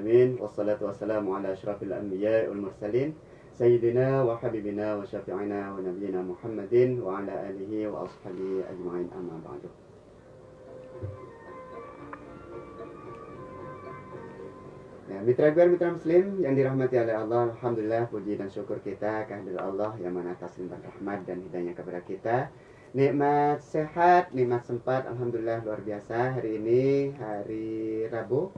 amin. Wassalatu wassalamu ala asyrafil anbiya wal mursalin sayyidina wa habibina wa syafi'ina wa nabiyyina Muhammadin wa ala alihi wa ashabihi ajma'in, amma ba'du. Ya, mitra muslim yang dirahmati oleh Allah, alhamdulillah puji dan syukur kita kehadirat Allah yang mana atas limpah rahmat dan hidayahnya kepada kita. Nikmat sehat, nikmat sempat, alhamdulillah luar biasa. Hari ini hari Rabu,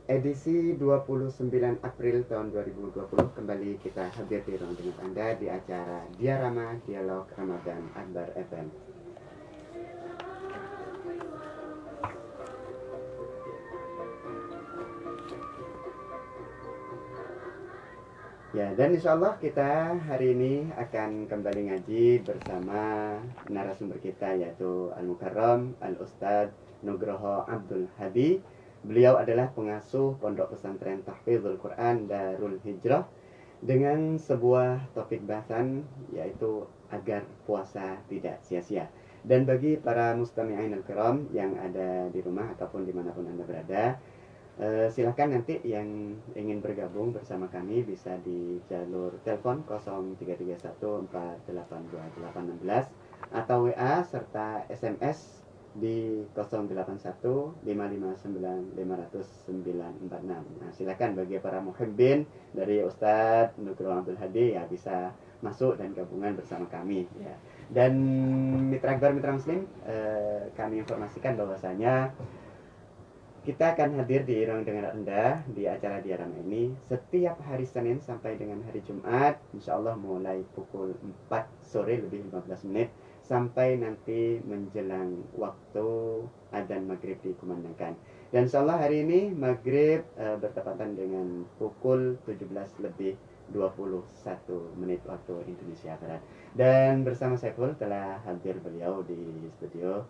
edisi 29 April tahun 2020, kembali kita hadir di ruang dengan Anda di acara Diarama Dialog Ramadan Akbar FM. Ya, dan insya Allah kita hari ini akan kembali ngaji bersama narasumber kita, yaitu Al-Mukarram Al-Ustadz Nugroho Abdul Hadi. Beliau adalah pengasuh Pondok Pesantren Tahfidzul Quran Darul Hijrah, dengan sebuah topik bahasan yaitu agar puasa tidak sia-sia. Dan bagi para mustami'in al-kiram yang ada di rumah ataupun dimanapun Anda berada, silakan nanti yang ingin bergabung bersama kami bisa di jalur telepon 0331482816 atau WA serta SMS di 081559500946. Nah, silakan bagi para muhibbin dari Ustadz Nugroho Abdul Hadi ya bisa masuk dan gabungan bersama kami ya. Dan mitra muslim, kami informasikan bahwasanya kita akan hadir di ruang dengar Anda di acara Diarama ini setiap hari Senin sampai dengan hari Jumat, insya Allah mulai pukul 4 sore lebih 15 menit sampai nanti menjelang waktu adzan maghrib dikumandangkan. Dan insya Allah hari ini maghrib bertepatan dengan pukul 17 lebih 21 menit waktu Indonesia Barat. Dan bersama saya pun telah hadir beliau di studio,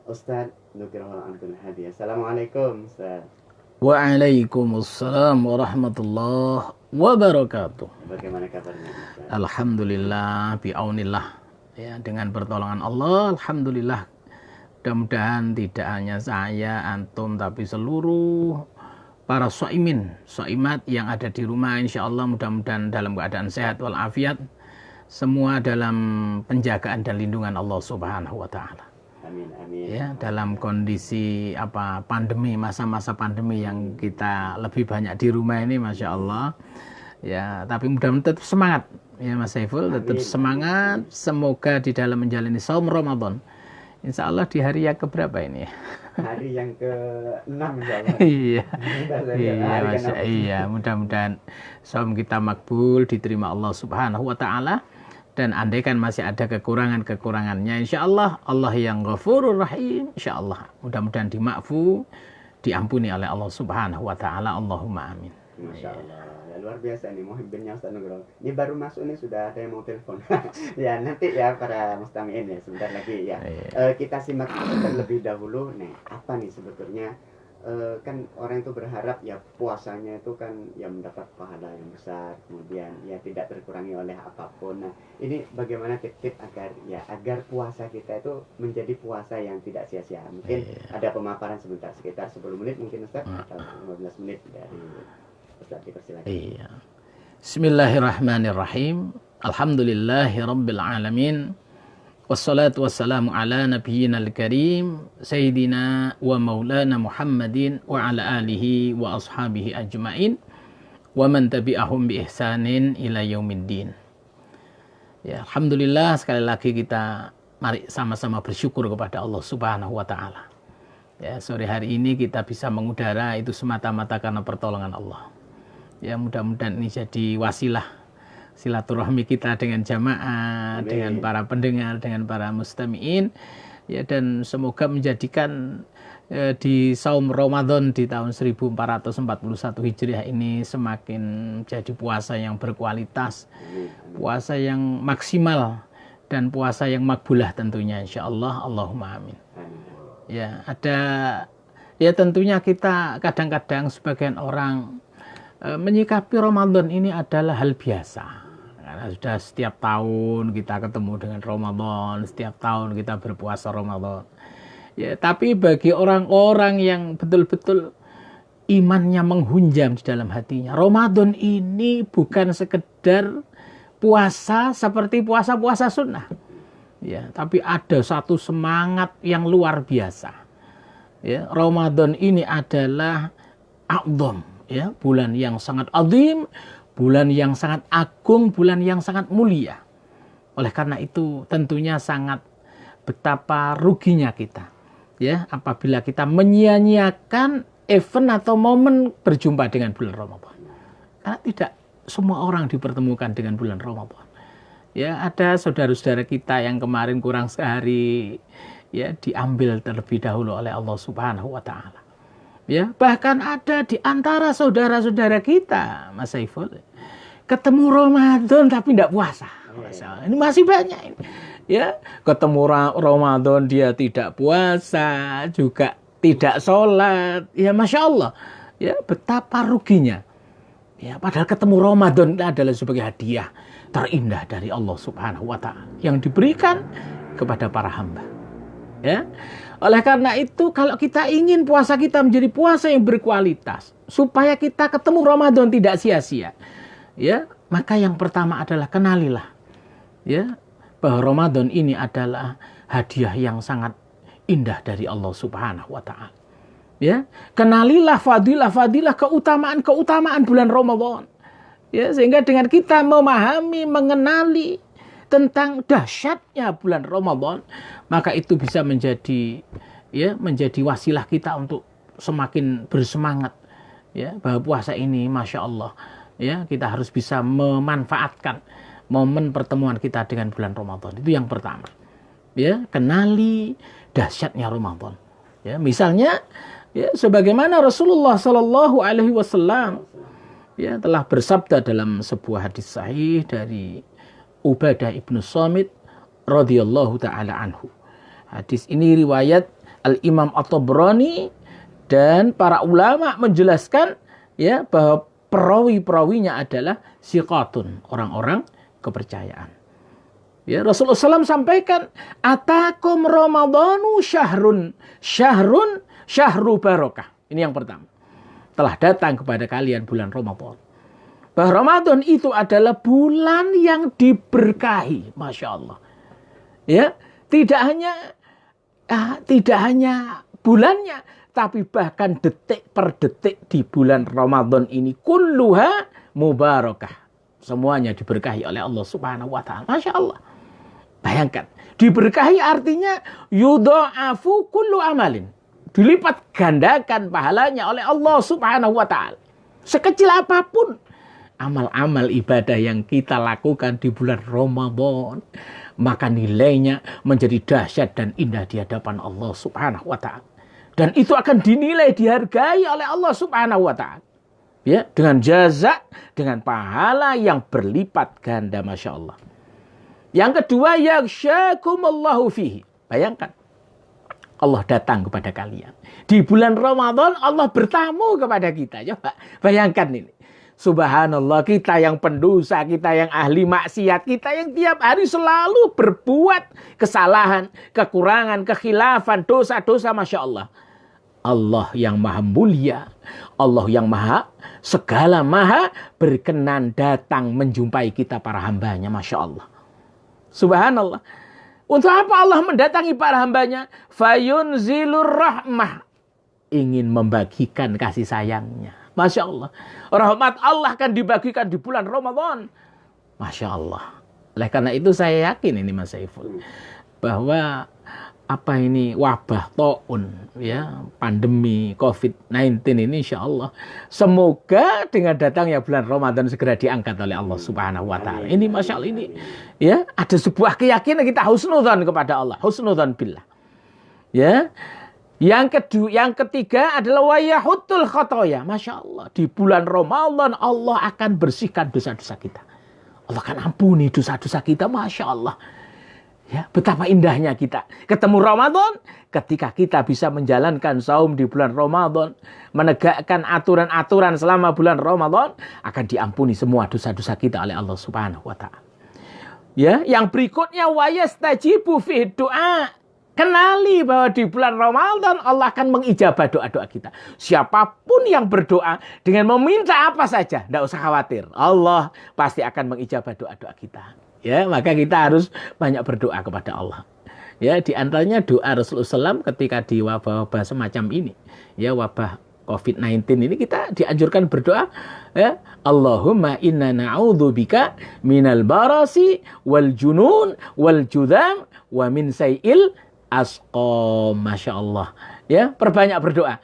Ustadz Nugroho Abdul Hadi. Assalamualaikum Ustadz. Waalaikumsalam warahmatullahi wabarakatuh. Bagaimana kabarnya Ustadz? Alhamdulillah biaunillah ya, dengan pertolongan Allah alhamdulillah. Mudah-mudahan tidak hanya saya, antum, tapi seluruh para shaimin, shaimat yang ada di rumah, insya Allah mudah-mudahan dalam keadaan sehat walafiat, semua dalam penjagaan dan lindungan Allah Subhanahu wa taala. Amin, amin. Ya, dalam kondisi pandemi, masa-masa pandemi yang kita lebih banyak di rumah ini, masya Allah ya, tapi mudah-mudahan tetap semangat ya Mas Saiful, tetap semangat. Semoga di dalam menjalani saum Ramadan, insya Allah di hari yang keberapa ini ya? Hari yang ke-6 insya Allah. Iya, mudah-mudahan saum kita makbul, diterima Allah Subhanahu wa taala. Dan andai kan masih ada kekurangannya, insya Allah Allah yang Ghafurur Rahim, insya Allah mudah-mudahan dimakfu, diampuni oleh Allah Subhanahu wa taala. Allahumma amin. Masya Allah, ya, luar biasa nih muhibbinnya Ustadz Nugroho. Ini baru masuk nih sudah ada yang mau telepon. Ya nanti ya para mustami'in ya sebentar lagi ya. Kita simak terlebih dahulu nih, apa nih sebetulnya kan orang itu berharap ya puasanya itu kan ya mendapat pahala yang besar, kemudian ya tidak terkurangi oleh apapun. Nah ini bagaimana tip-tip agar puasa kita itu menjadi puasa yang tidak sia-sia. Mungkin ada pemaparan sebentar sekitar 10 menit mungkin Ustaz atau 15 menit dari Ustaz, dipersilakan. Iya. Bismillahirrahmanirrahim. Alhamdulillahirabbil alamin. Wassalatu wassalamu ala nabiyyinal karim Sayyidina wa maulana Muhammadin wa ala alihi wa ashabihi ajma'in wa man tabi'ahum bi ihsanin ila yaumiddin. Ya, alhamdulillah sekali lagi kita mari sama-sama bersyukur kepada Allah Subhanahu wa taala. Ya, sore hari ini kita bisa mengudara itu semata-mata karena pertolongan Allah. Ya, mudah-mudahan ini jadi wasilah silaturahmi kita dengan jamaah, dengan para pendengar, dengan para mustami'in ya, dan semoga menjadikan di saum Ramadan di tahun 1441 Hijriah ini semakin jadi puasa yang berkualitas, puasa yang maksimal, dan puasa yang makbulah tentunya insyaallah. Allahumma amin. Ya, tentunya kita kadang-kadang sebagian orang menyikapi Ramadan ini adalah hal biasa. Karena sudah setiap tahun kita ketemu dengan Ramadan, setiap tahun kita berpuasa Ramadan. Ya, tapi bagi orang-orang yang betul-betul imannya menghunjam di dalam hatinya. Ramadan ini bukan sekedar puasa seperti puasa-puasa sunnah. Ya, tapi ada satu semangat yang luar biasa. Ya, Ramadan ini adalah a'dzam, ya, bulan yang sangat azim, bulan yang sangat agung, bulan yang sangat mulia. Oleh karena itu tentunya sangat betapa ruginya kita, ya, apabila kita menyia-nyiakan event atau momen berjumpa dengan bulan Ramadan. Karena tidak semua orang dipertemukan dengan bulan Ramadan. Ya, ada saudara-saudara kita yang kemarin kurang sehari, ya, diambil terlebih dahulu oleh Allah Subhanahu wa taala. Ya, bahkan ada di antara saudara-saudara kita, Mas Saiful, ketemu Ramadan tapi tidak puasa. Ini masih banyak ini. Ya, ketemu Ramadan dia tidak puasa, juga tidak sholat. Ya, Masya Allah. Ya, betapa ruginya. Ya, padahal ketemu Ramadan adalah sebagai hadiah terindah dari Allah Subhanahu wa taala yang diberikan kepada para hamba. Ya. Oleh karena itu, kalau kita ingin puasa kita menjadi puasa yang berkualitas, supaya kita ketemu Ramadan tidak sia-sia, ya, maka yang pertama adalah kenalilah, ya, bahwa Ramadan ini adalah hadiah yang sangat indah dari Allah Subhanahu wa taala. Ya, kenalilah fadilah-fadilah, keutamaan-keutamaan bulan Ramadan. Ya, sehingga dengan kita memahami, mengenali tentang dahsyatnya bulan Ramadan, maka itu bisa menjadi, ya, menjadi wasilah kita untuk semakin bersemangat, ya, bahwa puasa ini Masya Allah, ya, kita harus bisa memanfaatkan momen pertemuan kita dengan bulan Ramadan. Itu yang pertama. Ya, kenali dahsyatnya Ramadan. Ya, misalnya, ya, sebagaimana Rasulullah Shallallahu Alaihi Wasallam, ya, telah bersabda dalam sebuah hadis sahih dari Ubadah ibnu Samit radhiyallahu taala anhu. Hadis ini riwayat Al-Imam At-Tabrani, dan para ulama menjelaskan, ya, bahwa perawi-perawinya adalah siqatun, orang-orang kepercayaan. Ya, Rasulullah SAW sampaikan, atakum Ramadhanu syahrun syahru barakah. Ini yang pertama. Telah datang kepada kalian bulan Ramadan. Bahwa Ramadan itu adalah bulan yang diberkahi, Masya Allah. Ya, tidak hanya bulannya, tapi bahkan detik per detik di bulan Ramadan ini kulluha mubarakah. Semuanya diberkahi oleh Allah Subhanahu wa taala. Masya Allah. Bayangkan, diberkahi artinya yudha'afu kullu amalin. Dilipat gandakan pahalanya oleh Allah Subhanahu wa taala. Sekecil apapun amal-amal ibadah yang kita lakukan di bulan Ramadan, maka nilainya menjadi dahsyat dan indah di hadapan Allah Subhanahu wa taala. Dan itu akan dinilai, dihargai oleh Allah Subhanahu wa taala. Ya, dengan jaza, dengan pahala yang berlipat ganda, Masya Allah. Yang kedua, yaghsyakumullahu fihi. Bayangkan, Allah datang kepada kalian. Di bulan Ramadan Allah bertamu kepada kita. Coba bayangkan ini. Subhanallah, kita yang pendosa, kita yang ahli maksiat, kita yang tiap hari selalu berbuat kesalahan, kekurangan, kekhilafan, dosa-dosa, Masya Allah. Allah yang maha mulia, Allah yang maha segala maha berkenan datang menjumpai kita para hambanya, Masya Allah. Subhanallah. Untuk apa Allah mendatangi para hambanya? Fayunzilur rahmah. Ingin membagikan kasih sayangnya. Masya Allah. Rahmat Allah akan dibagikan di bulan Ramadan. Masya Allah. Oleh karena itu saya yakin ini Mas Saiful, bahwa apa ini wabah taun, ya, pandemi COVID-19 ini insya Allah semoga dengan datangnya bulan Ramadan segera diangkat oleh Allah Subhanahu wa taala. Ini Masya Allah, ini, ya, ada sebuah keyakinan kita husnudzon kepada Allah, husnudzon billah. Ya. Yang ketiga adalah wayahutul khotoya. Masya Allah, di bulan Ramadan Allah akan bersihkan dosa-dosa kita. Allah akan ampuni dosa-dosa kita, Masya Allah. Ya, betapa indahnya kita ketemu Ramadan ketika kita bisa menjalankan saum di bulan Ramadan, menegakkan aturan-aturan selama bulan Ramadan, akan diampuni semua dosa-dosa kita oleh Allah Subhanahu wa taala. Ya, yang berikutnya wayastajibu fi du'a, Kenali bahwa di bulan Ramadan Allah akan mengijabah doa-doa kita. Siapapun yang berdoa dengan meminta apa saja, tidak usah khawatir. Allah pasti akan mengijabah doa-doa kita. Ya, maka kita harus banyak berdoa kepada Allah. Ya, di antaranya doa Rasulullah SAW ketika di wabah-wabah semacam ini. Ya, wabah COVID-19 ini kita dianjurkan berdoa, ya, Allahumma inna na'udzubika minal barasi wal junun wal judam wa min sayil asqam. Masya Allah. Ya, perbanyak berdoa.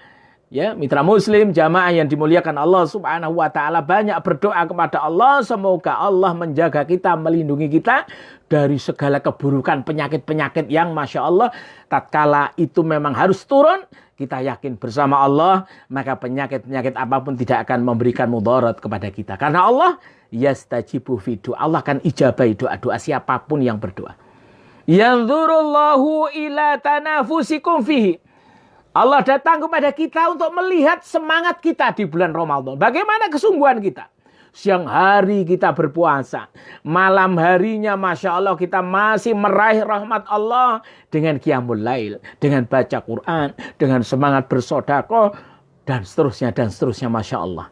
Ya, mitra muslim, jamaah yang dimuliakan Allah Subhanahu wa taala, banyak berdoa kepada Allah semoga Allah menjaga kita, melindungi kita dari segala keburukan, penyakit-penyakit yang Masya Allah tatkala itu memang harus turun, kita yakin bersama Allah, maka penyakit-penyakit apapun tidak akan memberikan mudarat kepada kita. Karena Allah yastajibu fi du'a. Allah akan ijabai doa-doa siapapun yang berdoa. Yanzurullahu ila tanafusikum fihi. Allah datang kepada kita untuk melihat semangat kita di bulan Ramadan. Bagaimana kesungguhan kita. Siang hari kita berpuasa. Malam harinya Masya Allah kita masih meraih rahmat Allah. Dengan qiyamul lail. Dengan baca Quran. Dengan semangat bersedekah. Dan seterusnya Masya Allah.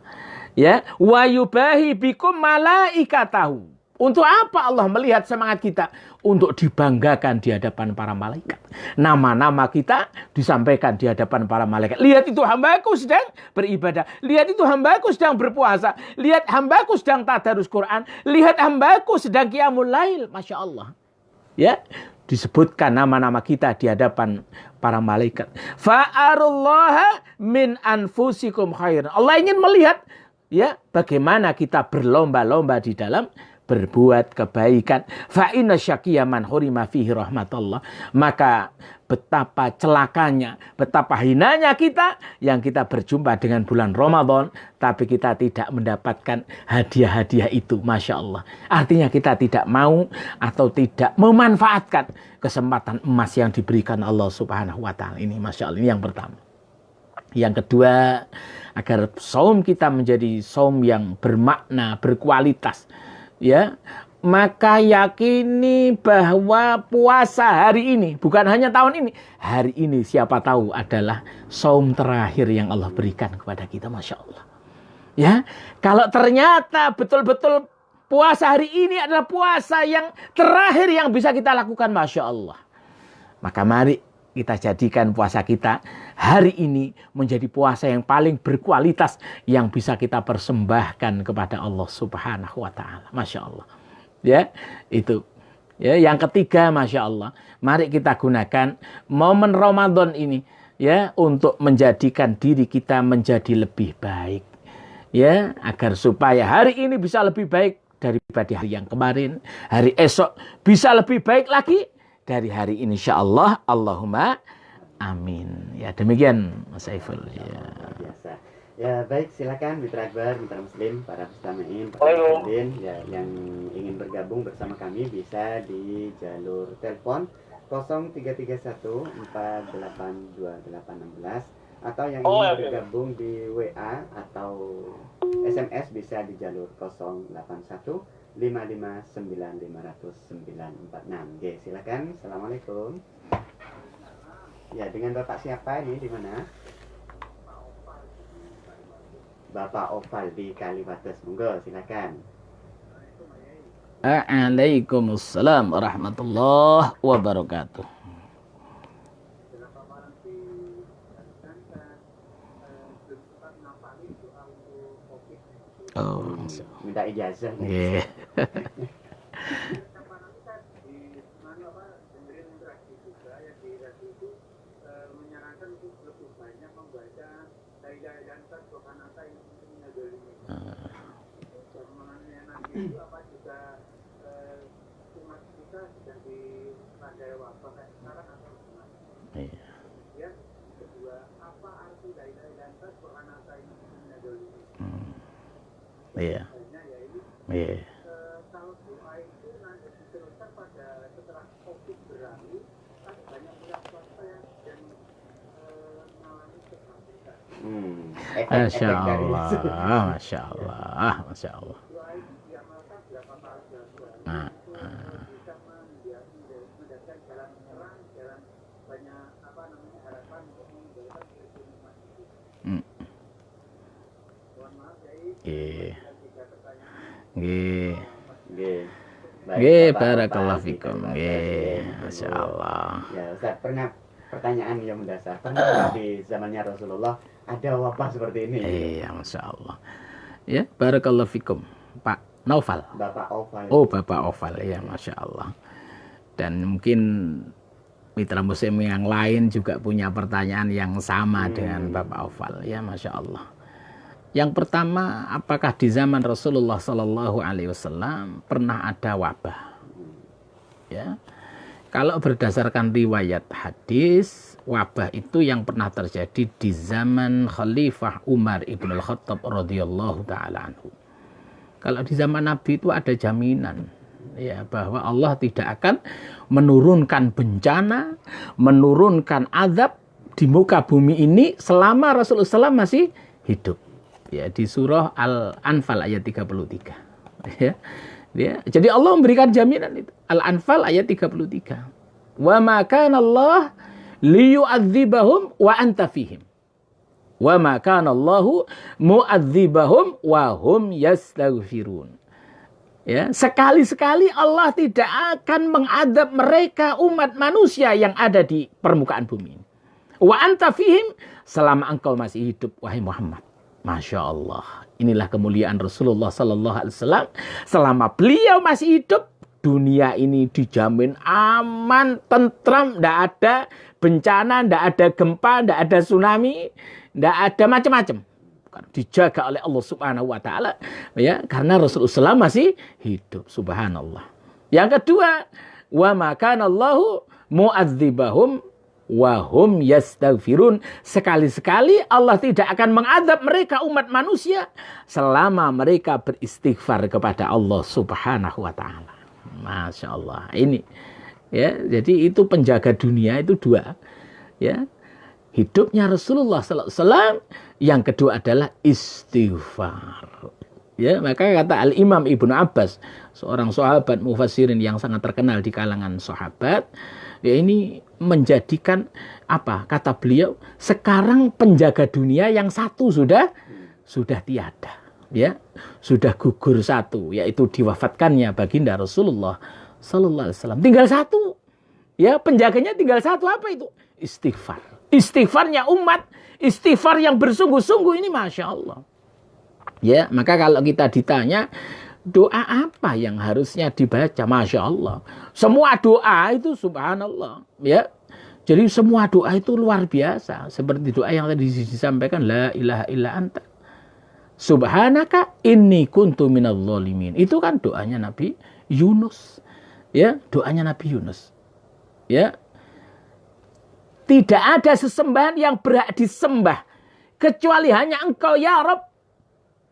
Ya. Wa yubahi bikum malaikatahu. Untuk apa Allah melihat semangat kita? Untuk dibanggakan di hadapan para malaikat. Nama-nama kita disampaikan di hadapan para malaikat. Lihat itu hambaku sedang beribadah. Lihat itu hambaku sedang berpuasa. Lihat hambaku sedang tadarus Quran. Lihat hambaku sedang qiyamul lail. Masya Allah. Ya, disebutkan nama-nama kita di hadapan para malaikat. Fa'arullaha min anfusikum khairan. Allah ingin melihat, ya, bagaimana kita berlomba-lomba di dalam berbuat kebaikan. Fa inna syaqiyya man hurima fihi rahmatullah. Maka betapa celakanya, betapa hinanya kita yang kita berjumpa dengan bulan Ramadan tapi kita tidak mendapatkan hadiah-hadiah itu. Masya Allah. Artinya kita tidak mau atau tidak memanfaatkan kesempatan emas yang diberikan Allah Subhanahu wa taala ini. Masya Allah, ini yang pertama. Yang kedua, agar saum kita menjadi saum yang bermakna, berkualitas. Ya, maka yakini bahwa puasa hari ini, bukan hanya tahun ini, hari ini siapa tahu adalah saum terakhir yang Allah berikan kepada kita. Masya Allah. Ya, kalau ternyata betul-betul puasa hari ini adalah puasa yang terakhir yang bisa kita lakukan, Masya Allah, maka mari kita jadikan puasa kita hari ini menjadi puasa yang paling berkualitas yang bisa kita persembahkan kepada Allah Subhanahu wa taala. Masya Allah. Ya, itu. Ya, yang ketiga, Masya Allah, mari kita gunakan momen Ramadan ini, ya, untuk menjadikan diri kita menjadi lebih baik. Ya, agar supaya hari ini bisa lebih baik daripada hari yang kemarin, hari esok bisa lebih baik lagi dari hari ini, insyaallah. Allahumma amin. Ya, demikian Mas Saiful. Ya. Biasa. Ya, baik, silakan Mitra Akbar, Mitra Muslim, para mustami'in, para muslimin ya, yang ingin bergabung bersama kami bisa di jalur telepon 0331 482816 atau yang ingin bergabung di WA atau SMS bisa di jalur 081 559500946. Oke, silakan. Assalamualaikum. Ya, dengan Bapak siapa ini, di mana? Bapak Opal di Kaliwates. Monggo, silakan. Waalaikumsalam warahmatullahi wabarakatuh. Oh, minta ijazah. Yeah. Iya. Iya. Kalau doa itu nanti diteruskan pada setelah COVID berakhir, kan banyak pihak swasta yang mengalami kesakitan. Masya Allah, Masya Allah, Masya Allah. Doa itu diamalkan berapa kali dalam bulan? Bisa mendatangkan jalan terang, jalan banyak Nggih. Nggih. Nggih. Baik, Nggih, Bapak, barakallahu Bapak, fikum. kita Nggih, bahas dulu. masyaallah. Ya, Ustaz, pernah pertanyaan yang mendasar. Pernah di zamannya Rasulullah ada wabah seperti ini? Iya, masyaallah. Ya, barakallahu fikum. Pak Naufal. Bapak Oval. Oh, Bapak Oval, ya, masya Allah. Dan mungkin mitra muslim yang lain juga punya pertanyaan yang sama dengan Bapak Oval, ya, masya Allah. Yang pertama, apakah di zaman Rasulullah Sallallahu Alaihi Wasallam pernah ada wabah? Ya, kalau berdasarkan riwayat hadis, wabah itu yang pernah terjadi di zaman Khalifah Umar ibn al-Khattab radhiyallahu taala anhu. Kalau di zaman Nabi itu ada jaminan, ya, bahwa Allah tidak akan menurunkan bencana, menurunkan azab di muka bumi ini selama Rasulullah SAW masih hidup. Ya, di surah Al-Anfal ayat 33. Ya. Ya. Jadi Allah memberikan jaminan itu. Al-Anfal ayat 33. Wa ma kana Allah liyu'adzibahum wa anta fihim. Wa ma kana Allahu mu'adzibahum wa hum yastaghfirun. Ya, sekali-sekali Allah tidak akan mengadab mereka umat manusia yang ada di permukaan bumi ini. Wa anta fihim, selama engkau masih hidup, wahai Muhammad. Masya Allah. Inilah kemuliaan Rasulullah Sallallahu Alaihi Wasallam. Selama beliau masih hidup, dunia ini dijamin aman, tentram, tidak ada bencana, tidak ada gempa, tidak ada tsunami, tidak ada macam-macam. Dijaga oleh Allah Subhanahu Wa Taala, ya, karena Rasulullah SAW masih hidup. Subhanallah. Yang kedua, wa makana Allahu mu'adzibahum wa hum yastaghfirun. Sekali-sekali Allah tidak akan mengadab mereka umat manusia selama mereka beristighfar kepada Allah Subhanahu wa taala. Masya Allah. Ini, ya, jadi itu penjaga dunia itu dua, ya. Hidupnya Rasulullah sallallahu alaihi wasallam, yang kedua adalah istighfar. Ya, maka kata Al-Imam Ibnu Abbas, seorang sahabat mufassirin yang sangat terkenal di kalangan sahabat, ya, ini menjadikan apa? Kata beliau, sekarang penjaga dunia yang satu sudah tiada, ya. Sudah gugur satu, yaitu diwafatkannya baginda Rasulullah sallallahu alaihi wasallam. Tinggal satu. Ya, penjaganya tinggal satu, apa itu? Istighfar. Istighfarnya umat, istighfar yang bersungguh-sungguh ini, Masya Allah. Ya, maka kalau kita ditanya, doa apa yang harusnya dibaca? Masya Allah. Semua doa itu subhanallah. Ya, jadi semua doa itu luar biasa. Seperti doa yang tadi disampaikan, La ilaha illa anta subhanaka inni kuntu minadz zalimin. Itu kan doanya Nabi Yunus. Ya, doanya Nabi Yunus. Ya, tidak ada sesembahan yang berhak disembah kecuali hanya Engkau ya Rabb.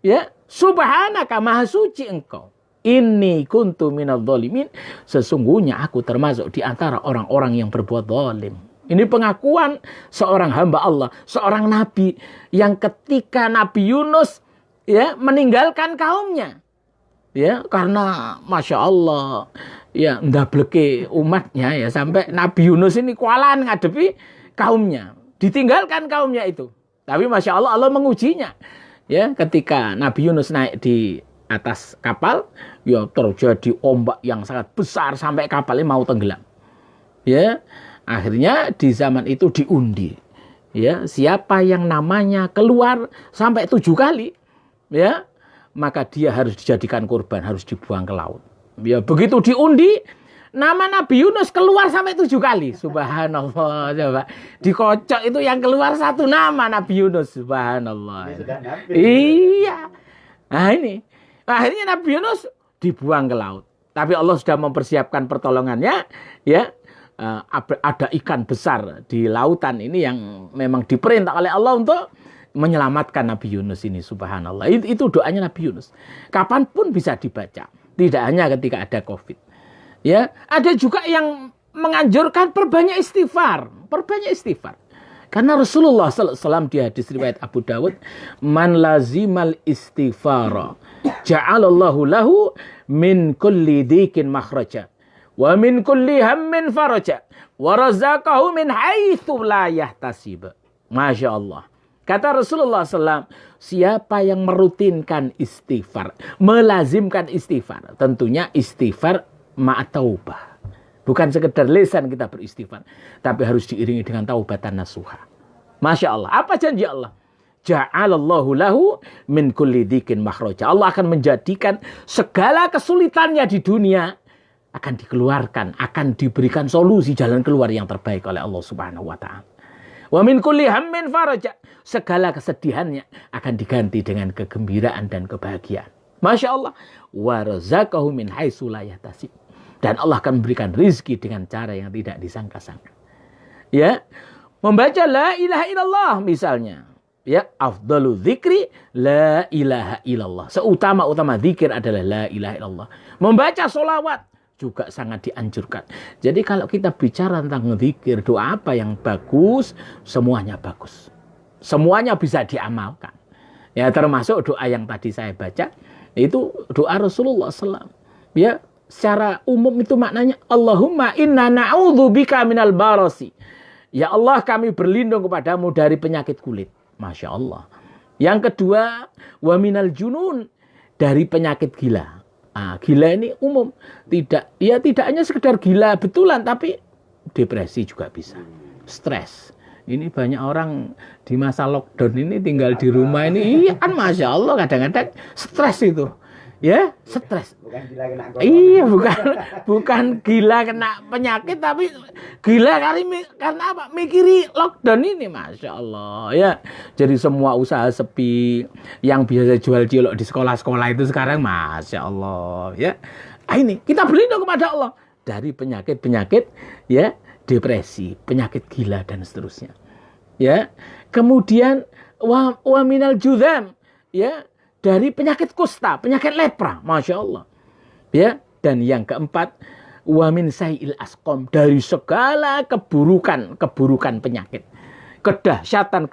Ya, subhanaka, maha suci Engkau. Inni kuntu minadz zalimin, sesungguhnya aku termasuk di antara orang-orang yang berbuat zalim. Ini pengakuan seorang hamba Allah, seorang nabi yang ketika Nabi Yunus, ya, meninggalkan kaumnya. Ya, karena Masya Allah, ya, ndableke umatnya, ya, sampai Nabi Yunus ini kualan ngadepi kaumnya, ditinggalkan kaumnya itu. Tapi Masya Allah, Allah mengujinya. Ya, ketika Nabi Yunus naik di atas kapal, ya, terjadi ombak yang sangat besar sampai kapalnya mau tenggelam. Ya, akhirnya di zaman itu diundi. Ya, siapa yang namanya keluar sampai 7 kali, ya, maka dia harus dijadikan korban, harus dibuang ke laut. Ya, begitu diundi, nama Nabi Yunus keluar sampai 7 kali. Subhanallah, coba. Dikocok itu yang keluar satu nama Nabi Yunus. Subhanallah. Ini sudah Nabi. Iya. Nah, ini. Akhirnya Nabi Yunus dibuang ke laut. Tapi Allah sudah mempersiapkan pertolongannya, ya. Ada ikan besar di lautan ini yang memang diperintah oleh Allah untuk menyelamatkan Nabi Yunus ini. Subhanallah. Itu doanya Nabi Yunus. Kapanpun bisa dibaca. Tidak hanya ketika ada COVID. Ya, ada juga yang menganjurkan perbanyak istighfar. Perbanyak istighfar. Karena Rasulullah SAW di hadis riwayat Abu Dawud, Man lazimal istighfara ja'alallahu lahu min kulli dhikin makhraja wa min kulli hammin faraja wa razaqahu min haitsu la yahtasib. Masya Allah. Kata Rasulullah SAW, siapa yang merutinkan istighfar, melazimkan istighfar, tentunya istighfar ma'ataubah. Bukan sekedar lisan kita beristighfar, tapi harus diiringi dengan taubatan nasuha. Masya Allah. Apa janji Allah? Ja'alallahu lahu min kulli dzikin makhraja. Allah akan menjadikan segala kesulitannya di dunia akan dikeluarkan, akan diberikan solusi jalan keluar yang terbaik oleh Allah Subhanahu wa taala. Wa min kulli hammin faraja. Segala kesedihannya akan diganti dengan kegembiraan dan kebahagiaan. Masya Allah. Wa razaqahu min haitsu la yahtasib. Dan Allah akan memberikan rizki dengan cara yang tidak disangka-sangka. Ya, membaca la ilaha illallah misalnya. Ya, afdalu dzikri la ilaha illallah. Seutama-utama zikir adalah la ilaha illallah. Membaca sholawat juga sangat dianjurkan. Jadi kalau kita bicara tentang zikir, doa apa yang bagus, semuanya bagus. Semuanya bisa diamalkan. Ya, termasuk doa yang tadi saya baca, itu doa Rasulullah SAW. Ya, secara umum itu maknanya Allahumma inna na'udzubika minal barasi. Ya Allah, kami berlindung kepadamu dari penyakit kulit. Masya Allah. Yang kedua, wa minal junun, dari penyakit gila. Gila ini umum. Tidak hanya sekedar gila betulan, tapi depresi juga bisa. Stres. Ini banyak orang di masa lockdown ini tinggal di rumah ini. Iya kan, Masya Allah, kadang-kadang stres itu. Ya, stres. Bukan gila kena corona. Iya, bukan gila kena penyakit, tapi gila karena apa? Mikiri lockdown ini, Masya Allah. Ya, jadi semua usaha sepi, yang biasa jual cilok di sekolah-sekolah itu sekarang, Masya Allah. Ya, ini kita berlindung kepada Allah dari penyakit-penyakit, ya, depresi, penyakit gila dan seterusnya. Ya, kemudian wa minal judham, ya, dari penyakit kusta, penyakit lepra, Masya Allah. Ya, dan yang keempat, wa min sayyil asqam, dari segala keburukan penyakit. Kedahsyatan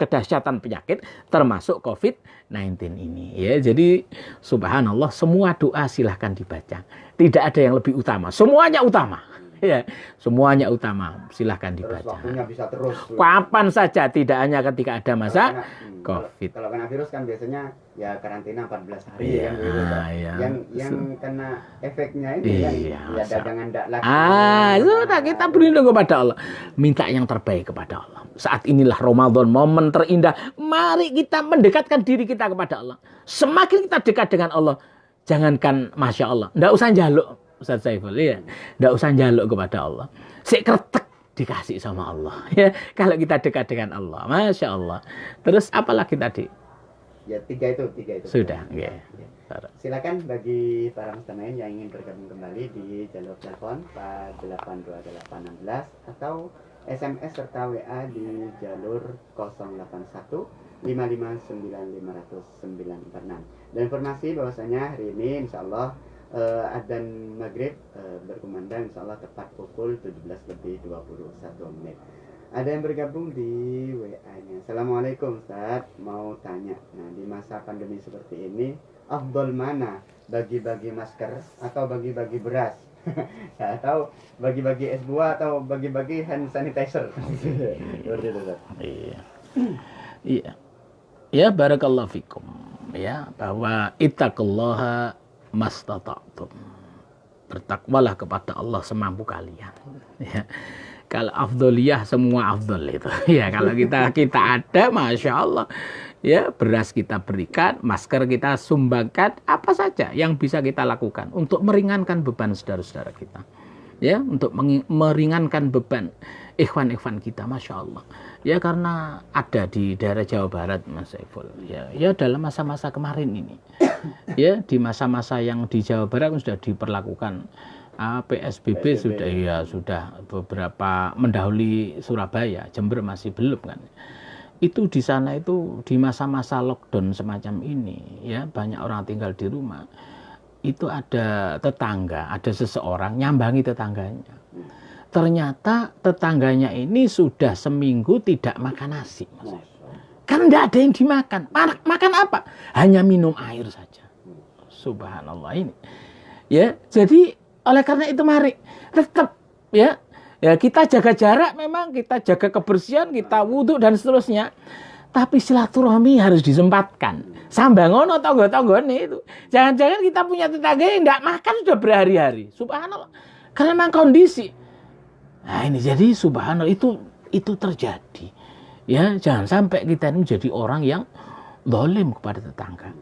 penyakit, termasuk COVID-19 ini. Ya, jadi subhanallah, semua doa silahkan dibaca. Tidak ada yang lebih utama, semuanya utama. Ya, semuanya utama, silahkan dibaca. Terus waktunya bisa terus. Kapan saja, tidak hanya ketika ada masa COVID. Kalau kena virus kan biasanya ya karantina 14 hari Iya, kan virus. iya. Yang kena efeknya ini Iya, ya dagangan ndak laku. Sudah, kita berlindung kepada Allah. Minta yang terbaik kepada Allah. Saat inilah Ramadan, momen terindah. Mari kita mendekatkan diri kita kepada Allah. Semakin kita dekat dengan Allah, jangankan Masya Allah, ndak usah njaluk, Ustaz Saiful, ya. Ndak usah njaluk kepada Allah. Sik kretek dikasih sama Allah. Ya, kalau kita dekat dengan Allah, Masya Allah. Terus apalagi tadi? Ya tiga itu. Sudah, ya. Silakan bagi para mustamain yang ingin bergabung kembali di jalur telepon 482816 atau SMS serta WA di jalur 081 5595946. Dan informasi bahwasanya hari ini insyaallah adzan maghrib berkumandang insyaallah tepat pukul 17:21. Ada yang bergabung di WA-nya. Assalamualaikum Ustaz, mau tanya. Nah, di masa pandemi seperti ini, afdol mana? Bagi-bagi masker atau bagi-bagi beras? Saya tahu bagi-bagi es buah atau bagi-bagi hand sanitizer. Seperti itu, Ustaz. Iya. Iya. Ya, barakallahu fikum. Ya, bahwa ittaqullaha mastata'tum. Bertakwalah kepada Allah semampu kalian. Ya. Kalau afdoliyah semua afdol itu. Ya, kalau kita ada, Masya Allah. Ya, beras kita berikan, masker kita sumbangkan, apa saja yang bisa kita lakukan untuk meringankan beban saudara-saudara kita. Ya, untuk meringankan beban ikhwan-ikhwan kita, Masya Allah. Ya, karena ada di daerah Jawa Barat, Mas Saiful. Ya, dalam masa-masa kemarin ini. Ya, di masa-masa yang di Jawa Barat sudah diperlakukan PSBB sudah beberapa mendahului Surabaya, Jember masih belum kan. Itu di sana itu di masa-masa lockdown semacam ini, ya, banyak orang tinggal di rumah. Itu ada tetangga, ada seseorang nyambangi tetangganya. Ternyata tetangganya ini sudah seminggu tidak makan nasi. Kan tidak ada yang dimakan. Makan apa? Hanya minum air saja. Subhanallah ini. Ya, jadi oleh karena itu mari tetap ya kita jaga jarak, memang kita jaga kebersihan, kita wudhu dan seterusnya. Tapi silaturahmi harus disempatkan. Sambangono tangga-tanggane itu. Jangan-jangan kita punya tetangga yang enggak makan sudah berhari-hari. Subhanallah. Karena memang kondisi. Nah, ini jadi subhanallah itu terjadi. Ya, jangan sampai kita ini menjadi orang yang zalim kepada tetangga.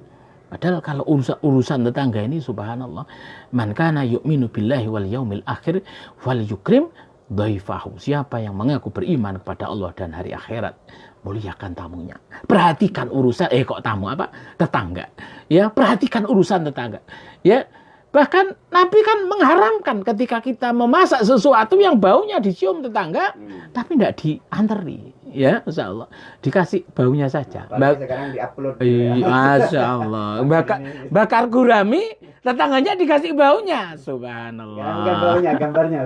Padahal kalau urusan tetangga ini subhanallah, man kana yu'minu billahi wal yaumil akhir wal yukrim dhaifahu. Siapa yang mengaku beriman kepada Allah dan hari akhirat, muliakan tamunya. Perhatikan urusan tetangga. Ya, perhatikan urusan tetangga. Ya, bahkan Nabi kan mengharamkan ketika kita memasak sesuatu yang baunya dicium tetangga, tapi tidak dianteri. Ya, Masya Allah. Dikasih baunya saja. Sekarang diupload. Masya Allah. Bakar gurami, tetangganya dikasih baunya. Subhanallah. Bukan baunya, gambarnya.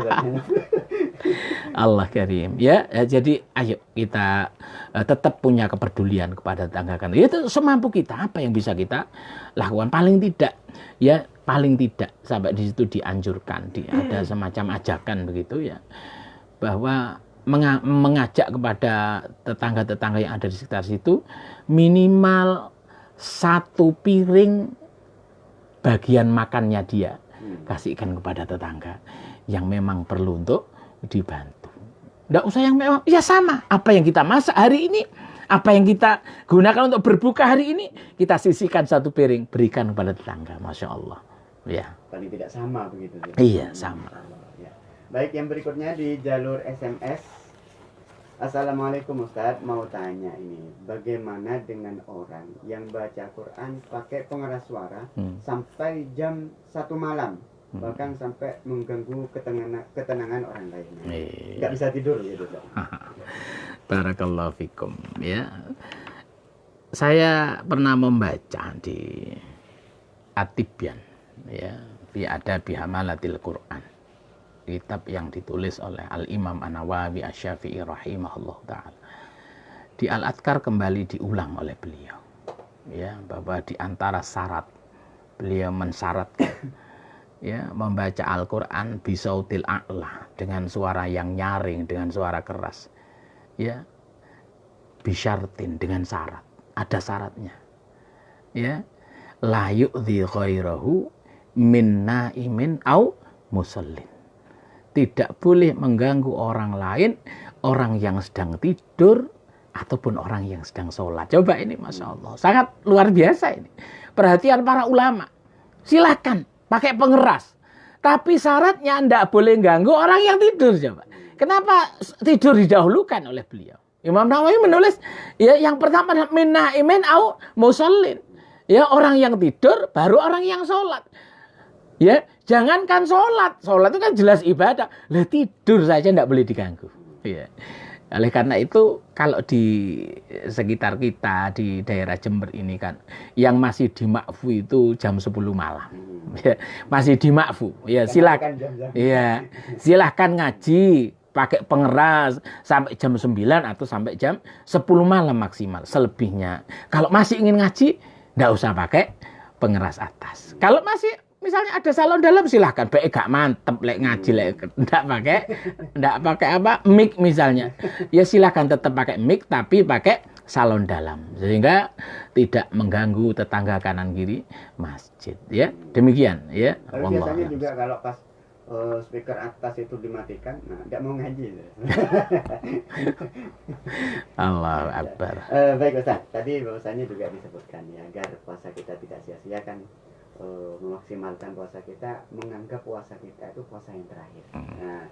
Allah Karim. Ya, jadi ayo kita tetap punya kepedulian kepada tetangga kan. Itu semampu kita, apa yang bisa kita lakukan. Paling tidak sampai di situ dianjurkan, ada semacam ajakan begitu ya, bahwa mengajak kepada tetangga-tetangga yang ada di sekitar situ minimal 1 piring bagian makannya dia kasihkan kepada tetangga yang memang perlu untuk dibantu. Nggak usah yang mewah, ya sama apa yang kita masak hari ini, apa yang kita gunakan untuk berbuka hari ini, kita sisihkan 1 piring berikan kepada tetangga. Masya Allah. Ya. Paling tidak sama begitu. Ya? Iya, sama. Ya. Baik, yang berikutnya di jalur SMS. Assalamualaikum Ustadz, mau tanya ini, bagaimana dengan orang yang baca Quran pakai pengeras suara sampai jam 1 malam, bahkan sampai mengganggu ketenangan orang lain. Nggak bisa tidur gitu. Barakallahu fikum. Ya. Saya pernah membaca di At-Tibyan, ya, bi adabi hamalatil Quran, kitab yang ditulis oleh Al-Imam An-Nawawi Asy-Syafi'i rahimahullah ta'ala. Di Al-Adhkar kembali diulang oleh beliau, ya, bahwa di antara syarat beliau mensyaratkan ya, membaca Al-Quran bisautil a'la, dengan suara yang nyaring, dengan suara keras, ya, bisyartin, dengan syarat, ada syaratnya, ya, la yu'dhi ghairahu min na'imin au musallin, tidak boleh mengganggu orang lain, orang yang sedang tidur ataupun orang yang sedang sholat. Coba ini, Masya Allah, sangat luar biasa ini perhatian para ulama. Silakan pakai pengeras, tapi syaratnya tidak boleh ganggu orang yang tidur. Coba, kenapa tidur didahulukan oleh beliau? Imam Nawawi menulis, ya, yang pertama min na'imin au musallin, ya, orang yang tidur baru orang yang sholat. Ya, jangankan sholat itu kan jelas ibadah. Lah, tidur saja tidak boleh diganggu. Ya. Oleh karena itu, kalau di sekitar kita di daerah Jember ini kan, yang masih di makfu itu jam 10 malam. Ya, masih di makfu. Ya, silakan. Ya, silakan ngaji pakai pengeras sampai jam 9 atau sampai jam 10 malam maksimal. Selebihnya, kalau masih ingin ngaji, tidak usah pakai pengeras atas. Kalau masih misalnya ada salon dalam, silahkan. Baik, gak mantep lek ngaji, lek ndak pakai mic misalnya, ya silahkan tetap pakai mic tapi pakai salon dalam, sehingga tidak mengganggu tetangga kanan kiri masjid. Ya, demikian. Ya. Tapi biasanya juga kalau pas speaker atas itu dimatikan, nah nggak mau ngaji. Allahu Akbar. Baik Ustaz, tadi bahwasanya juga disebutkan ya, agar puasa kita tidak sia-sia kan, memaksimalkan puasa kita, menganggap puasa kita itu puasa yang terakhir. Nah,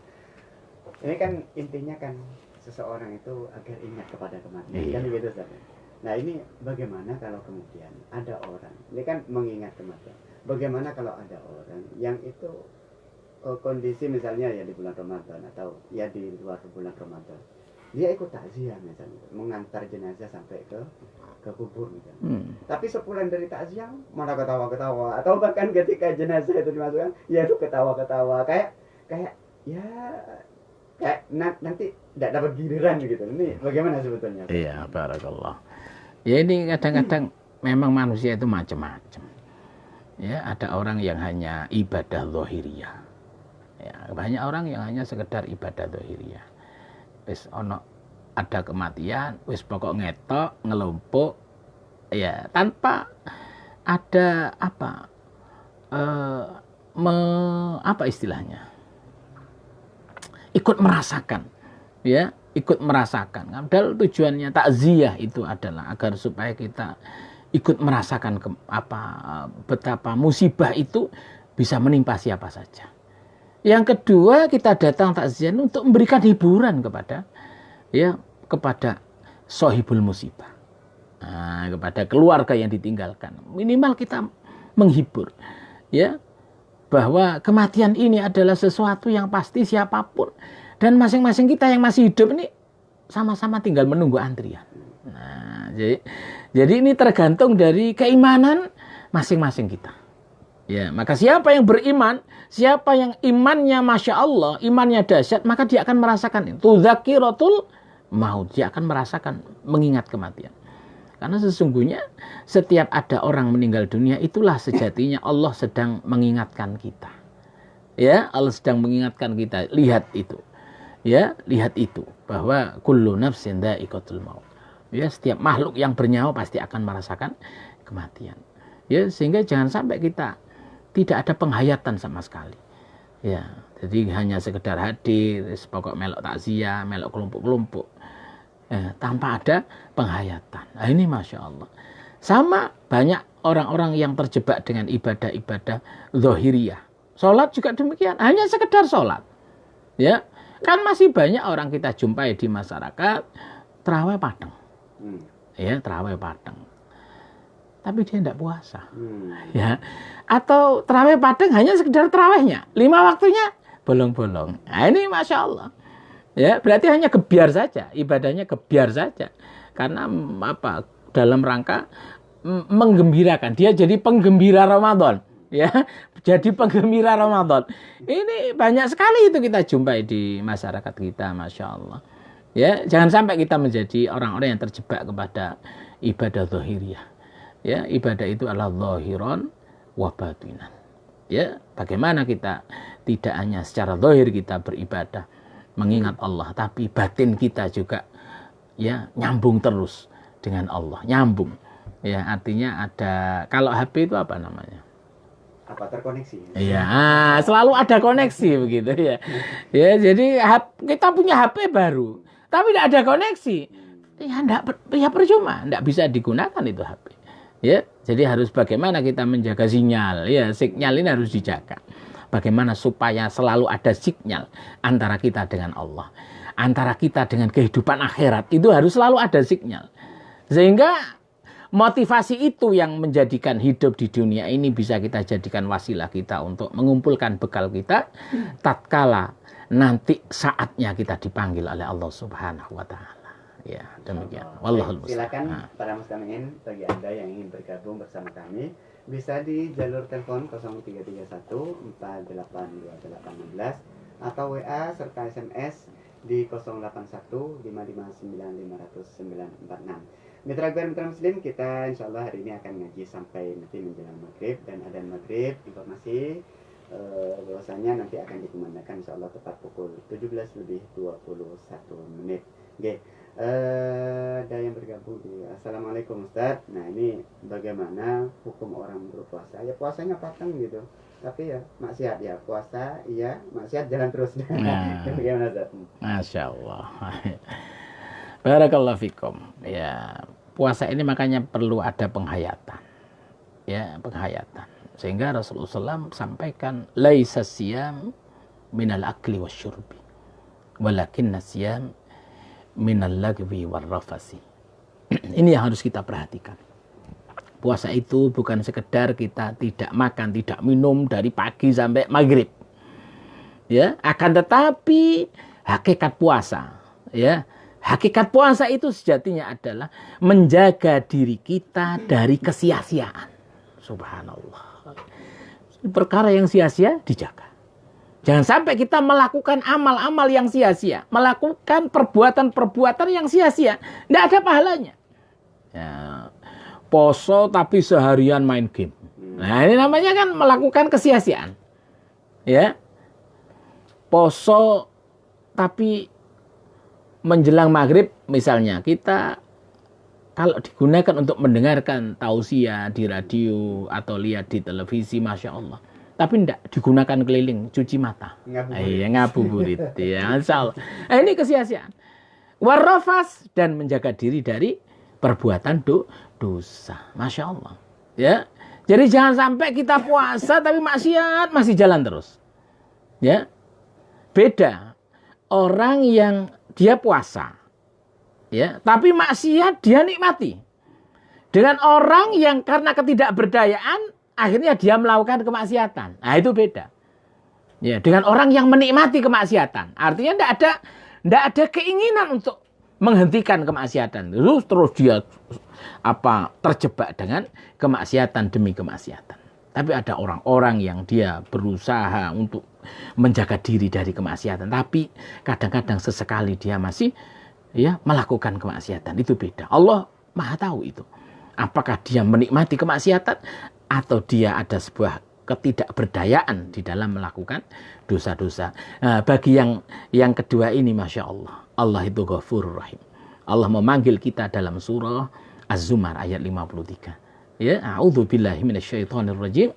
ini kan intinya kan seseorang itu agar ingat kepada kematian, kan begitu Ustaz. Nah, ini bagaimana kalau kemudian ada orang, ini kan mengingat kematian, bagaimana kalau ada orang yang itu kondisi misalnya ya di bulan Ramadan atau ya di luar bulan Ramadan, dia ikut takziah misalnya, mengantar jenazah sampai ke kubur misalnya. Tapi sepulang dari takziah malah ketawa-ketawa, atau bahkan ketika jenazah itu dimasukkan, ya itu ketawa-ketawa, kayak ya kayak nanti tidak dapat giliran gitu. Ini bagaimana sebetulnya? Iya, barakallah. Ya, ini kadang-kadang memang manusia itu macam-macam. Ya, ada orang yang hanya ibadah zahiriyah. Ya, banyak orang yang hanya sekedar ibadah zahiriyah. Wis ono ada kematian, wis pokok ngetok, ngelompok, ya tanpa ada apa, apa istilahnya, ikut merasakan, ya, ikut merasakan. Padahal tujuannya takziah itu adalah agar supaya kita ikut merasakan betapa musibah itu bisa menimpa siapa saja. Yang kedua, kita datang takziah untuk memberikan hiburan kepada sohibul musibah, kepada keluarga yang ditinggalkan. Minimal kita menghibur, ya, bahwa kematian ini adalah sesuatu yang pasti siapapun, dan masing-masing kita yang masih hidup ini sama-sama tinggal menunggu antrian. Nah, jadi ini tergantung dari keimanan masing-masing kita. Ya, maka siapa yang beriman, siapa yang imannya Masya Allah, imannya dahsyat, maka dia akan merasakan itu. Dzakiratul maut, dia akan merasakan mengingat kematian. Karena sesungguhnya setiap ada orang meninggal dunia, itulah sejatinya Allah sedang mengingatkan kita. Ya, Allah sedang mengingatkan kita. Lihat itu. Ya, lihat itu, bahwa kullu nafsin dha'iqatul maut. Ya, setiap makhluk yang bernyawa pasti akan merasakan kematian. Ya, sehingga jangan sampai kita tidak ada penghayatan sama sekali. Ya, jadi hanya sekedar hadir, pokok melok takziah, melok kelompok-kelompok, tanpa ada penghayatan. Nah, ini Masya Allah. Sama banyak orang-orang yang terjebak dengan ibadah-ibadah zahiriyah. Sholat juga demikian, hanya sekedar sholat. Ya, kan masih banyak orang kita jumpai di masyarakat terawih padang. Ya, terawih padang. Tapi dia tidak puasa. Ya. Atau terawih padang hanya sekedar terawihnya. 5 waktunya bolong-bolong. Nah, ini Masya Allah. Ya, berarti hanya gebiar saja. Ibadahnya gebiar saja. Karena apa? Dalam rangka menggembirakan. Dia jadi penggembira Ramadan. Ya, jadi penggembira Ramadan. Ini banyak sekali itu kita jumpai di masyarakat kita, Masya Allah. Ya, jangan sampai kita menjadi orang-orang yang terjebak kepada ibadah zahiriyah. Ya, ibadah itu adalah zahiran wa batinan. Ya, bagaimana kita tidak hanya secara zahir kita beribadah mengingat Allah, tapi batin kita juga ya nyambung terus dengan Allah, nyambung. Ya, artinya ada, kalau HP itu apa namanya? Apa, terkoneksi? Iya, selalu ada koneksi begitu ya. Ya, jadi kita punya HP baru, tapi tidak ada koneksi. Ya percuma, tidak bisa digunakan itu HP. Ya, jadi harus bagaimana kita menjaga sinyal. Ya, sinyal ini harus dijaga. Bagaimana supaya selalu ada sinyal antara kita dengan Allah, antara kita dengan kehidupan akhirat, itu harus selalu ada sinyal. Sehingga motivasi itu yang menjadikan hidup di dunia ini bisa kita jadikan wasilah kita untuk mengumpulkan bekal kita tatkala nanti saatnya kita dipanggil oleh Allah Subhanahu wa taala. Ya, demikian. Wallahul musta'an. Silakan para mustami'in, bagi Anda yang ingin bergabung bersama kami bisa di jalur telepon 0331 482816 atau WA serta SMS di 081 559 50946. Mitra Akbar Mitra Muslim, kita insya Allah hari ini akan ngaji sampai nanti menjelang maghrib, dan adzan maghrib informasi bahwasanya nanti akan dikumandangkan insya Allah tepat pukul 17:21. Oke, ada yang bergabung di Assalamualaikum Ustaz. Nah, ini bagaimana hukum orang berpuasa? Ya puasanya patang gitu, tapi ya maksiat, ya puasa iya, maksiat jalan terus. Nah. Bagaimana Ustaz? Masya Allah. Barakallahu fikum. Ya, puasa ini makanya perlu ada penghayatan. Ya, penghayatan. Sehingga Rasulullah SAW sampaikan, laisa siyam minal akli wasyurbi, walakinna siyam minal lagwi warrafasi. Ini yang harus kita perhatikan. Puasa itu bukan sekedar kita tidak makan, tidak minum dari pagi sampai maghrib. Ya, akan tetapi hakikat puasa, ya, hakikat puasa itu sejatinya adalah menjaga diri kita dari kesia-siaan. Subhanallah. Perkara yang sia-sia dijaga. Jangan sampai kita melakukan amal-amal yang sia-sia, melakukan perbuatan-perbuatan yang sia-sia, tidak ada pahalanya. Ya, poso tapi seharian main game. Nah, ini namanya kan melakukan kesia-siaan. Ya, poso tapi menjelang maghrib misalnya, kita kalau digunakan untuk mendengarkan tausiah di radio atau lihat di televisi, Masya Allah. Tapi tidak digunakan keliling, cuci mata. Ngabuburit. Ya, Insya Allah. Ini kesia-siaan. Warrafas, dan menjaga diri dari perbuatan dosa. Masya Allah. Ya. Jadi jangan sampai kita puasa tapi maksiat masih jalan terus. Ya. Beda. Orang yang dia puasa, ya, tapi maksiat dia nikmati. Dengan orang yang karena ketidakberdayaan akhirnya dia melakukan kemaksiatan. Nah, itu beda. Ya, dengan orang yang menikmati kemaksiatan, artinya tidak ada keinginan untuk menghentikan kemaksiatan. Terus dia terjebak dengan kemaksiatan demi kemaksiatan. Tapi ada orang-orang yang dia berusaha untuk menjaga diri dari kemaksiatan, tapi kadang-kadang sesekali dia masih melakukan kemaksiatan. Itu beda. Allah Maha tahu itu. Apakah dia menikmati kemaksiatan atau dia ada sebuah ketidakberdayaan di dalam melakukan dosa-dosa. Nah, bagi yang kedua ini, Masya Allah, Allah itu Ghafurur Rahim. Allah memanggil kita dalam surah Az-Zumar ayat 53. Ya, a'udzu billahi minasyaitonir rajim.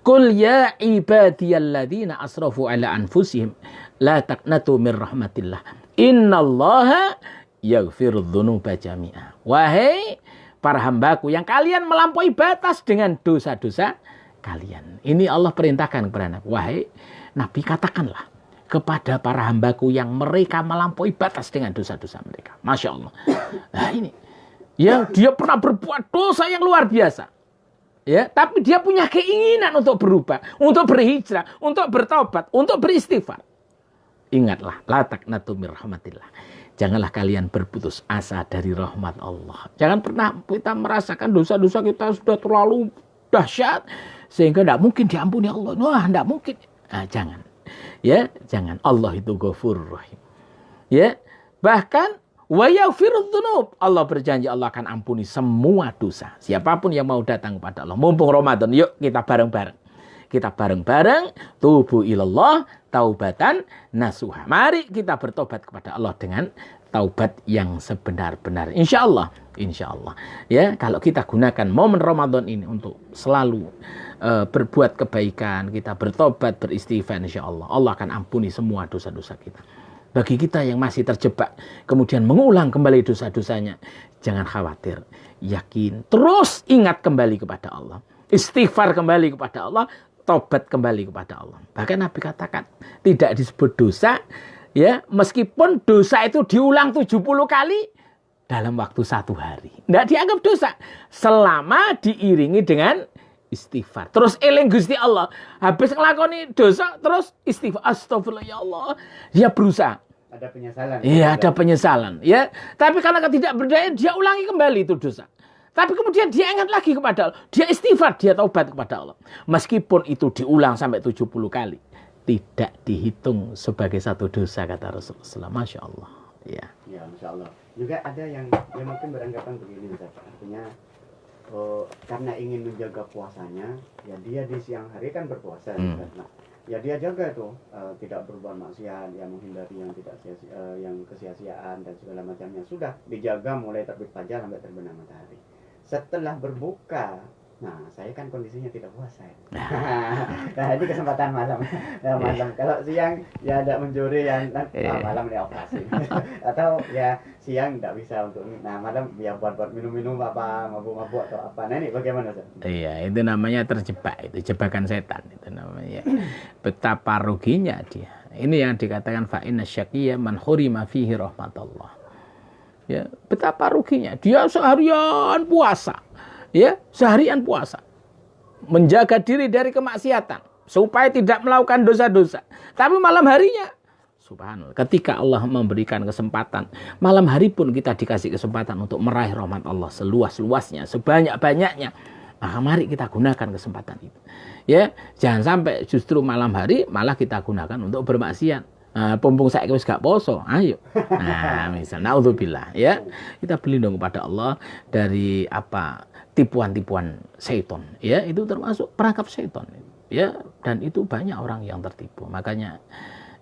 Qul ya ibadiyalladzina asrafu ala anfusihim la taqnatu min rahmatillah. Innallaha yaghfirudz dzunuba jami'a. Wahai para hambaku yang kalian melampaui batas dengan dosa-dosa kalian. Ini Allah perintahkan kepada Nabi. Wahai Nabi, katakanlah kepada para hambaku yang mereka melampaui batas dengan dosa-dosa mereka. Masya Allah. Nah ini. Ya, dia pernah berbuat dosa yang luar biasa. Ya, tapi dia punya keinginan untuk berubah, untuk berhijrah, untuk bertaubat, untuk beristighfar. Ingatlah, la taqnatu mir rahmatillah. Janganlah kalian berputus asa dari rahmat Allah. Jangan pernah kita merasakan dosa-dosa kita sudah terlalu dahsyat sehingga tidak mungkin diampuni Allah. Wah, tidak mungkin. Nah, jangan. Ya, jangan. Allah itu Ghafurur Rahim. Ya, bahkan wa yaghfirudz dzunub. Allah berjanji Allah akan ampuni semua dosa. Siapapun yang mau datang kepada Allah. Mumpung Ramadan, yuk kita bareng-bareng. Kita bareng-bareng tubu ilallah taubatan nasuha. Mari kita bertobat kepada Allah dengan taubat yang sebenar-benar. Insya Allah. Ya, kalau kita gunakan momen Ramadan ini untuk selalu berbuat kebaikan, kita bertobat, beristighfar, insya Allah. Allah akan ampuni semua dosa-dosa kita. Bagi kita yang masih terjebak, kemudian mengulang kembali dosa-dosanya, jangan khawatir. Yakin, terus ingat kembali kepada Allah. Istighfar kembali kepada Allah, tobat kembali kepada Allah. Bahkan Nabi katakan, tidak disebut dosa, ya, meskipun dosa itu diulang 70 kali dalam waktu 1 hari. Tidak dianggap dosa, selama diiringi dengan istighfar. Terus eling Gusti Allah. Habis ngelakoni dosa, terus istighfar. Astagfirullah ya Allah. Dia berusaha. Ada penyesalan. Iya, ada penyesalan. Ya, tapi karena ketidakberdayaan, dia ulangi kembali itu dosa. Tapi kemudian dia ingat lagi kepada Allah. Dia istighfar, dia taubat kepada Allah. Meskipun itu diulang sampai 70 kali. Tidak dihitung sebagai satu dosa, kata Rasulullah. Masya Allah. Ya. Ya, Masya Allah. Juga ada yang mungkin beranggapan begini, Ustaz. Artinya, karena ingin menjaga puasanya, ya dia di siang hari kan berpuasa. Nah, ya dia jaga tuh, tidak berbuat maksiat, ya menghindari yang tidak yang kesia-siaan dan segala macamnya. Sudah dijaga mulai terbit fajar sampai terbenam matahari. Setelah berbuka, nah saya kan kondisinya tidak puasa. Nah ini kesempatan malam. Nah, malam kalau siang ya ada mencuri, yang malam dia operasi. Atau ya siang tidak bisa untuk, nah malam ya buat minum-minum apa, mabuk-mabuk atau apa. Nah ini bagaimana, Ustaz? Iya, itu namanya terjebak, itu jebakan setan itu namanya. Betapa ruginya dia. Ini yang dikatakan fa inna syaqiyya man hurima fihi rahmatullah. Ya, betapa ruginya dia seharian puasa. Ya, seharian puasa. Menjaga diri dari kemaksiatan supaya tidak melakukan dosa-dosa. Tapi malam harinya, subhanallah, ketika Allah memberikan kesempatan, malam hari pun kita dikasih kesempatan untuk meraih rahmat Allah seluas-luasnya, sebanyak-banyaknya. Maka mari kita gunakan kesempatan itu. Ya, jangan sampai justru malam hari malah kita gunakan untuk bermaksiat. Pompong saya wis gak poso, ayo. Nah, misal naudzubillah, ya. Kita berlindung kepada Allah dari tipuan-tipuan syaitan, ya, itu termasuk perangkap syaitan, ya, dan itu banyak orang yang tertipu. Makanya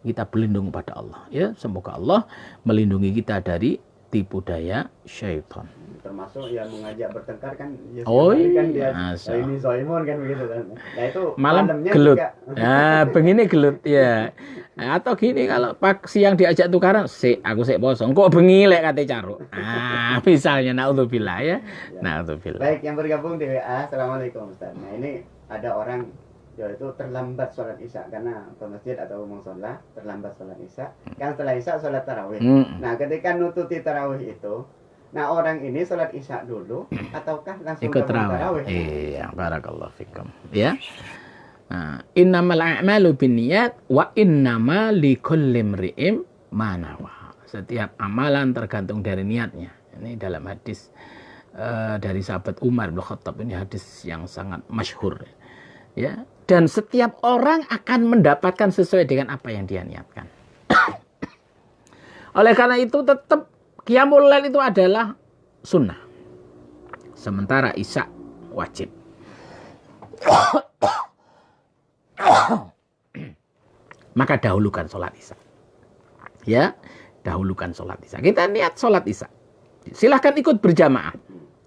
kita berlindung pada Allah. Ya, semoga Allah melindungi kita dari tipu daya syaitan. Termasuk yang mengajak bertengkar kan ya Oh setiap hari kan dia iya, ini Soimon kan begitu kan. Nah itu malam malamnya gelut. juga Nah, begini gelut ya. Atau gini kalau siang diajak tukaran, aku poso. Kok bengi lek kate caruk. Ah, misalnya naudzubillah ya. Naudzubillah. Baik, yang bergabung di WA, Assalamualaikum Ustaz. Nah ini ada orang yaitu terlambat sholat isya karena ke masjid atau musola terlambat sholat isya. Kan setelah isya sholat tarawih. Nah ketika nututi tarawih itu, nah orang ini sholat isya dulu ataukah langsung ikut gabung tarawih? Iya, barakallahu fikum. Ya. Nah, innamal a'malu binniyat wa innama likulli imri'in ma nawa. Setiap amalan tergantung dari niatnya. Ini dalam hadis dari sahabat Umar bin Khattab, ini hadis yang sangat masyhur. Ya, dan setiap orang akan mendapatkan sesuai dengan apa yang dia niatkan. Oleh karena itu tetap qiyamul lail itu adalah sunnah. Sementara isya wajib. Maka dahulukan sholat isya. Ya, dahulukan sholat isya. Kita niat sholat isya. Silahkan ikut berjamaah.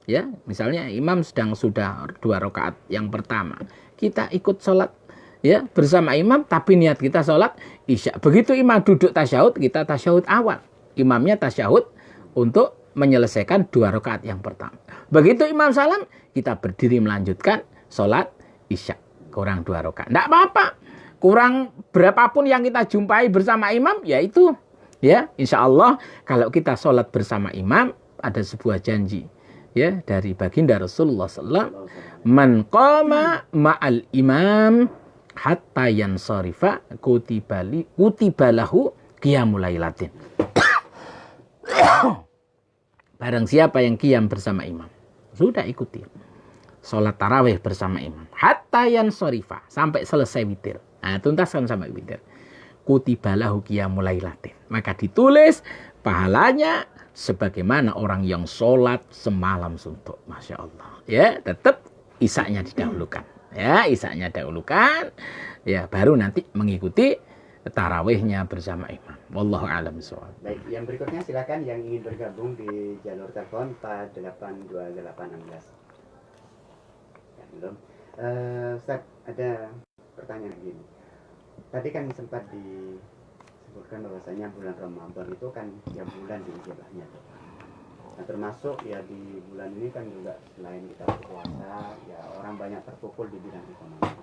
Ya, misalnya imam sudah 2 rakaat yang pertama, kita ikut sholat ya bersama imam, tapi niat kita sholat isya. Begitu imam duduk tasyahud, kita tasyahud awal. Imamnya tasyahud untuk menyelesaikan 2 rakaat yang pertama. Begitu imam salam, kita berdiri melanjutkan sholat isya. Kurang 2 rakaat. Tidak apa-apa. Kurang berapapun yang kita jumpai bersama imam, yaitu ya insya Allah kalau kita sholat bersama imam, ada sebuah janji ya dari baginda Rasulullah SAW, man qama ma'al imam hatta yansarifa kutibalahu qiyamul lailatin. Barang siapa yang qiyam bersama imam, sudah ikuti sholat tarawih bersama imam hatta yansarifa, sampai selesai witir. Nah, tuntaskan sampai witir. Kutibalahu qiyamul lailatin, maka ditulis pahalanya sebagaimana orang yang sholat semalam suntuk. Masya Allah. Ya, tetap isaknya didahulukan. Ya, isaknya dahulukan. Ya, baru nanti mengikuti tarawihnya bersama imam. Wallahu a'lam bishawab. Baik, yang berikutnya silakan yang ingin bergabung di jalur telepon 482816. Ya, belum. Ustaz, ada pertanyaan gini. Tadi kan sempat disebutkan bahwasanya bulan Ramadan itu kan ya bulan diijabahnya. Nah, termasuk ya di bulan ini kan juga selain kita berpuasa, ya orang banyak terpukul di bidang ekonomi.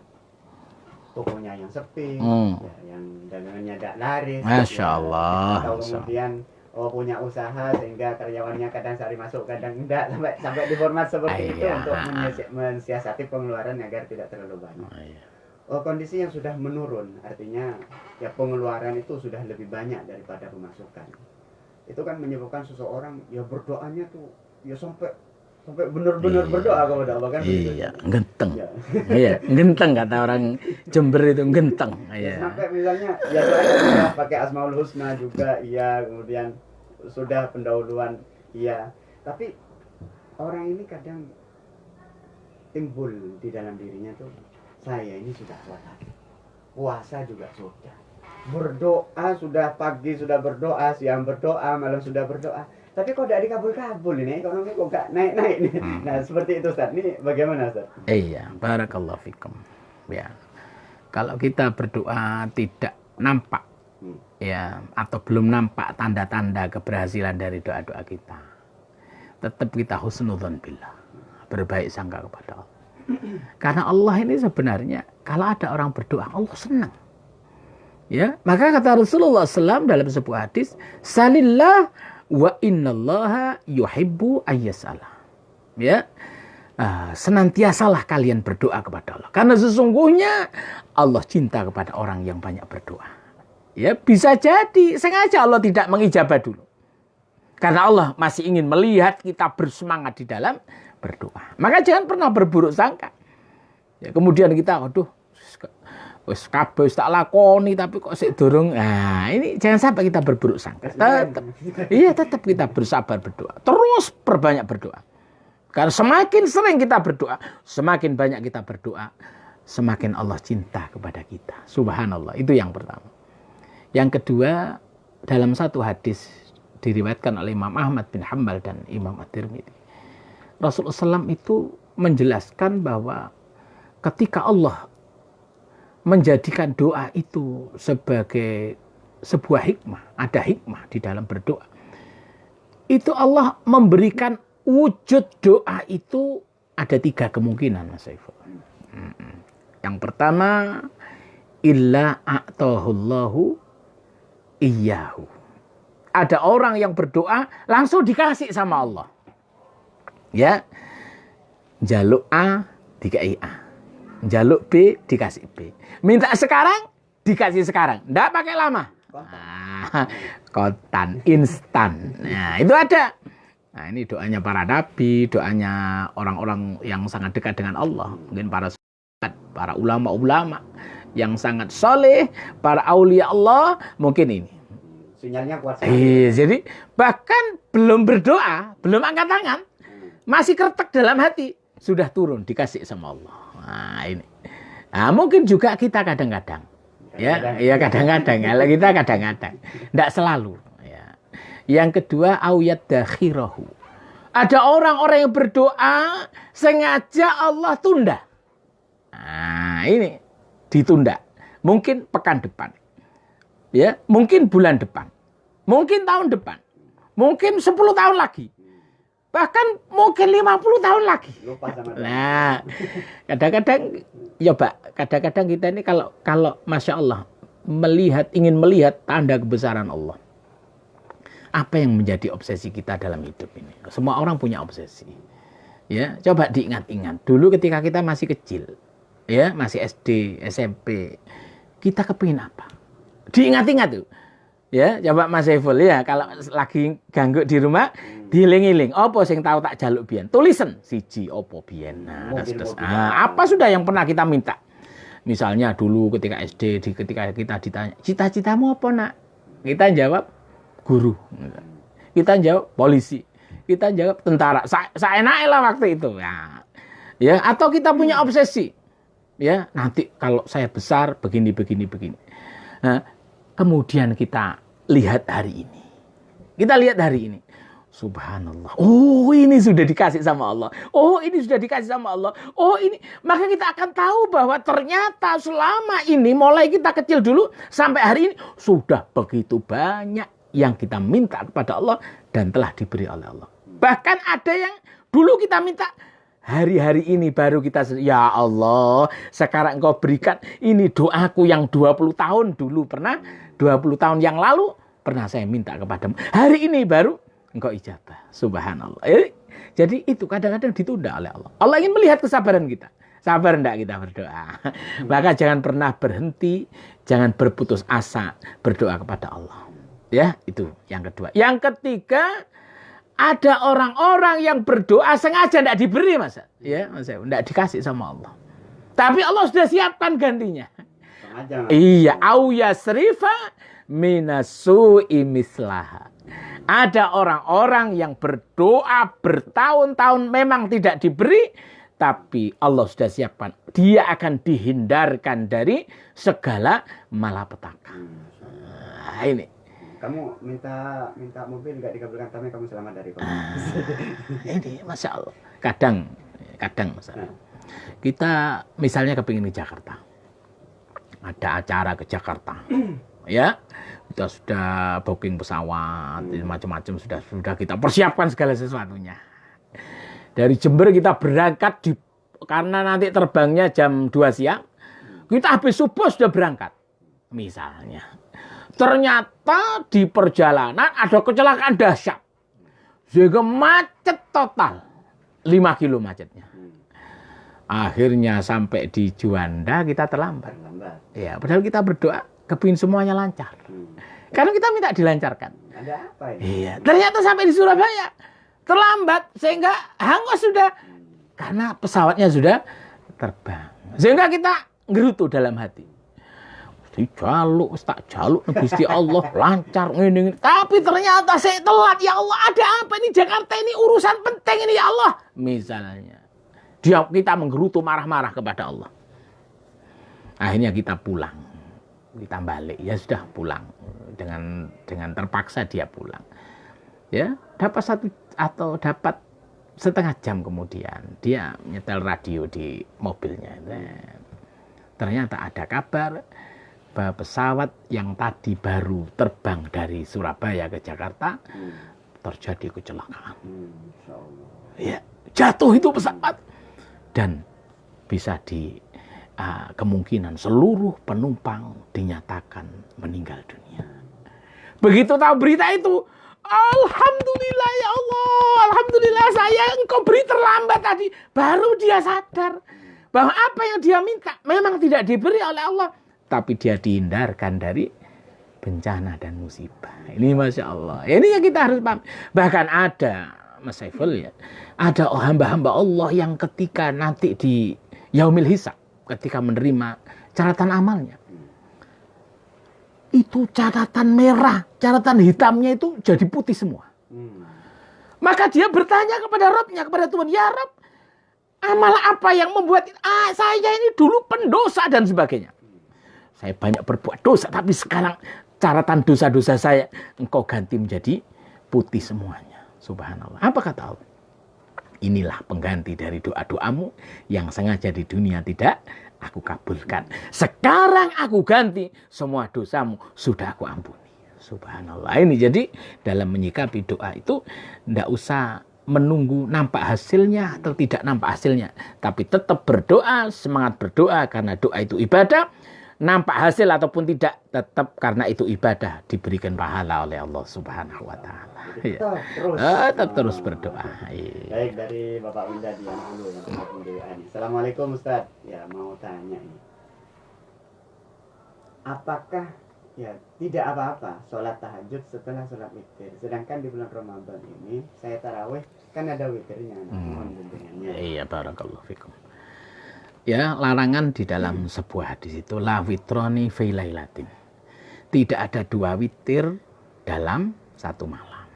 Tokonya yang sepi, ya, yang dagangannya tidak laris. Masya ya, Allah. atau kemudian punya usaha sehingga karyawannya kadang sehari masuk, kadang enggak, sampai di format seperti itu untuk mensiasati pengeluaran agar tidak terlalu banyak. Kondisi yang sudah menurun, artinya ya pengeluaran itu sudah lebih banyak daripada pemasukan. Itu kan menyebabkan seseorang ya berdoanya tuh ya sampai benar-benar berdoa kepada Allah kan. Iya, genteng. Iya, genteng kata orang Jember itu genteng. Iya. Sampai misalnya ya doanya pakai Asmaul Husna juga, iya, kemudian sudah pendahuluan, iya. Tapi orang ini kadang timbul di dalam dirinya tuh, saya ini sudah sholat, puasa juga sudah, berdoa sudah, pagi sudah berdoa, siang berdoa, malam sudah berdoa, tapi kok tidak dikabul-kabul ini, ekonomi kok gak naik-naik nih. Nah seperti itu Ustaz, ini bagaimana Ustaz? Iya, barakallahu fikum. Ya, kalau kita berdoa tidak nampak ya, atau belum nampak tanda-tanda keberhasilan dari doa-doa kita, tetap kita husnudzon billah, berbaik sangka kepada Allah. Karena Allah ini sebenarnya kalau ada orang berdoa, Allah senang. Ya, maka kata Rasulullah SAW dalam sebuah hadis, salillah wa innallaha yuhibbu ayyasala. Ya, senantiasalah kalian berdoa kepada Allah, karena sesungguhnya Allah cinta kepada orang yang banyak berdoa. Ya, bisa jadi sengaja Allah tidak mengijabah dulu, karena Allah masih ingin melihat kita bersemangat di dalam berdoa. Maka jangan pernah berburuk sangka. Ya, kemudian kita, aduh, wis kabeh tak lakoni tapi kok sik durung. Nah, ini jangan sampai kita berburuk sangka. Tetap kita bersabar berdoa. Terus perbanyak berdoa. Karena semakin sering kita berdoa, semakin banyak kita berdoa, semakin Allah cinta kepada kita. Subhanallah. Itu yang pertama. Yang kedua, dalam satu hadis diriwayatkan oleh Imam Ahmad bin Hanbal dan Imam At-Tirmidzi, Rasulullah SAW itu menjelaskan bahwa ketika Allah menjadikan doa itu sebagai sebuah hikmah, ada hikmah di dalam berdoa, itu Allah memberikan wujud doa itu ada 3 kemungkinan, Mas Saiful. Yang pertama, illa a'tahullahu iyyahu. Ada orang yang berdoa langsung dikasih sama Allah. Ya. Jaluk A dikasih A. Jaluk B dikasih B. Minta sekarang dikasih sekarang. Enggak pakai lama. Kontan, instan. Nah, itu ada. Nah, ini doanya para nabi, doanya orang-orang yang sangat dekat dengan Allah. Mungkin para sahabat, para ulama-ulama yang sangat soleh, para aulia Allah, mungkin ini. Sinyalnya kuat. Jadi bahkan belum berdoa, belum angkat tangan, masih kretek dalam hati, sudah turun dikasih sama Allah. Nah, ini. Nah, mungkin juga kita kadang-kadang. Ya kadang-kadang. Kalau kita kadang-kadang. Tidak selalu. Ya. Yang kedua, awiyat dakhirahu. Ada orang-orang yang berdoa, sengaja Allah tunda. Nah, ini. Ditunda. Mungkin pekan depan. Ya, mungkin bulan depan. Mungkin tahun depan. Mungkin 10 tahun lagi. Bahkan mungkin 50 tahun lagi. Lupa sama nah, kadang-kadang ya Pak, kadang-kadang kita ini kalau Masya Allah ingin melihat tanda kebesaran Allah. Apa yang menjadi obsesi kita dalam hidup ini? Semua orang punya obsesi. Ya, coba diingat-ingat. Dulu ketika kita masih kecil, ya, masih SD, SMP, kita kepingin apa? Diingat-ingat tuh. Ya, coba Mas Saiful ya, kalau lagi ganggu di rumah, dieling-eling. Apa sing tahu tak jaluk biyen? Tulisan siji opo biyen. Nah, apa sudah yang pernah kita minta? Misalnya dulu ketika SD, ketika kita ditanya, cita-citamu apa, Nak? Kita jawab guru. Kita jawab polisi. Kita jawab tentara. Seenaknya lah waktu itu. Ya, atau kita punya obsesi. Ya, nanti kalau saya besar begini. Nah, kemudian kita lihat hari ini. Kita lihat hari ini. Subhanallah. Oh, ini sudah dikasih sama Allah. Oh, ini sudah dikasih sama Allah. Oh, ini. Maka kita akan tahu bahwa ternyata selama ini, mulai kita kecil dulu, sampai hari ini, sudah begitu banyak yang kita minta kepada Allah dan telah diberi oleh Allah. Bahkan ada yang dulu kita minta, hari-hari ini baru kita, ya Allah, sekarang Engkau berikan, ini doaku yang 20 tahun dulu pernah, 20 tahun yang lalu pernah saya minta kepadamu. Hari ini baru Engkau ijabah. Subhanallah. Jadi itu kadang-kadang ditunda oleh Allah. Allah ingin melihat kesabaran kita. Sabar enggak kita berdoa. Maka jangan pernah berhenti, jangan berputus asa berdoa kepada Allah. Ya, itu yang kedua. Yang ketiga, ada orang-orang yang berdoa sengaja tidak diberi, Mas. Ya, Mas, tidak dikasih sama Allah. Tapi Allah sudah siapkan gantinya. Sengaja. Iya, au yasrifa minasu'i mislaha. Ada orang-orang yang berdoa bertahun-tahun memang tidak diberi, tapi Allah sudah siapkan. Dia akan dihindarkan dari segala malapetaka. Nah, ini. Kamu minta mobil nggak dikabulkan, tapi kamu selamat dari COVID. Ini Masya Allah. Kadang Mas. Kita misalnya kepingin ke Jakarta. Ada acara ke Jakarta. Ya, kita sudah booking pesawat, macam-macam sudah kita persiapkan segala sesuatunya. Dari Jember kita berangkat karena nanti terbangnya jam 2 siang. Kita habis subuh sudah berangkat. Misalnya. Ternyata di perjalanan ada kecelakaan dahsyat. Sehingga macet total. 5 kilo macetnya. Akhirnya sampai di Juanda kita terlambat. Ya, padahal kita berdoa kepingin semuanya lancar. Karena kita minta dilancarkan. Ada apa ini? Iya, ternyata sampai di Surabaya terlambat sehingga hangus sudah karena pesawatnya sudah terbang. Sehingga kita ngerutu dalam hati. Jaluk, tak jaluk Gusti Allah lancar ngene. Tapi ternyata saya telat, ya Allah, ada apa ini Jakarta ini urusan penting ini ya Allah. Misalnya. Kita menggerutu marah-marah kepada Allah. Akhirnya kita pulang. kita balik. Ya sudah pulang. Dengan terpaksa dia pulang. Ya, dapat setengah jam kemudian dia nyetel radio di mobilnya. Ternyata ada kabar bahwa pesawat yang tadi baru terbang dari Surabaya ke Jakarta terjadi kecelakaan. Ya, jatuh itu pesawat dan bisa kemungkinan seluruh penumpang dinyatakan meninggal dunia. Begitu tahu berita itu, alhamdulillah ya Allah, alhamdulillah engkau beri terlambat tadi. Baru dia sadar bahwa apa yang dia minta memang tidak diberi oleh Allah, tapi dia dihindarkan dari bencana dan musibah. Ini Masya Allah. Ini yang kita harus paham. Bahkan ada, Mas Saiful ya, ada hamba-hamba Allah yang ketika nanti di Yaumil Hisab, ketika menerima catatan amalnya, itu catatan merah, catatan hitamnya itu jadi putih semua. Maka dia bertanya kepada Rabbnya, kepada Tuhan, ya Rabb, amal apa yang membuat saya ini dulu pendosa dan sebagainya. Saya banyak berbuat dosa, tapi sekarang catatan dosa-dosa saya engkau ganti menjadi putih semuanya. Subhanallah. Apa kata Allah? Inilah pengganti dari doa-doamu yang sengaja di dunia tidak aku kabulkan. Sekarang aku ganti, semua dosamu sudah aku ampuni. Subhanallah. Ini jadi dalam menyikapi doa itu tidak usah menunggu nampak hasilnya atau tidak nampak hasilnya, tapi tetap berdoa, semangat berdoa karena doa itu ibadah. Nampak hasil ataupun tidak, tetap karena itu ibadah diberikan pahala oleh Allah Subhanahu wa taala. Tetap terus berdoa. Baik, dari Bapak Windadi yang dulu yang Assalamualaikum Ustaz. Ya, mau tanya ini. Apakah ya tidak apa-apa sholat tahajud setelah sholat witir? Sedangkan di bulan Ramadan ini saya tarawih kan ada witirnya. Mohon bimbingannya. Iya, barakallahu fikum. Ya, larangan di dalam sebuah hadis itu la witroni fi lailatin. Tidak ada dua witir dalam satu malam.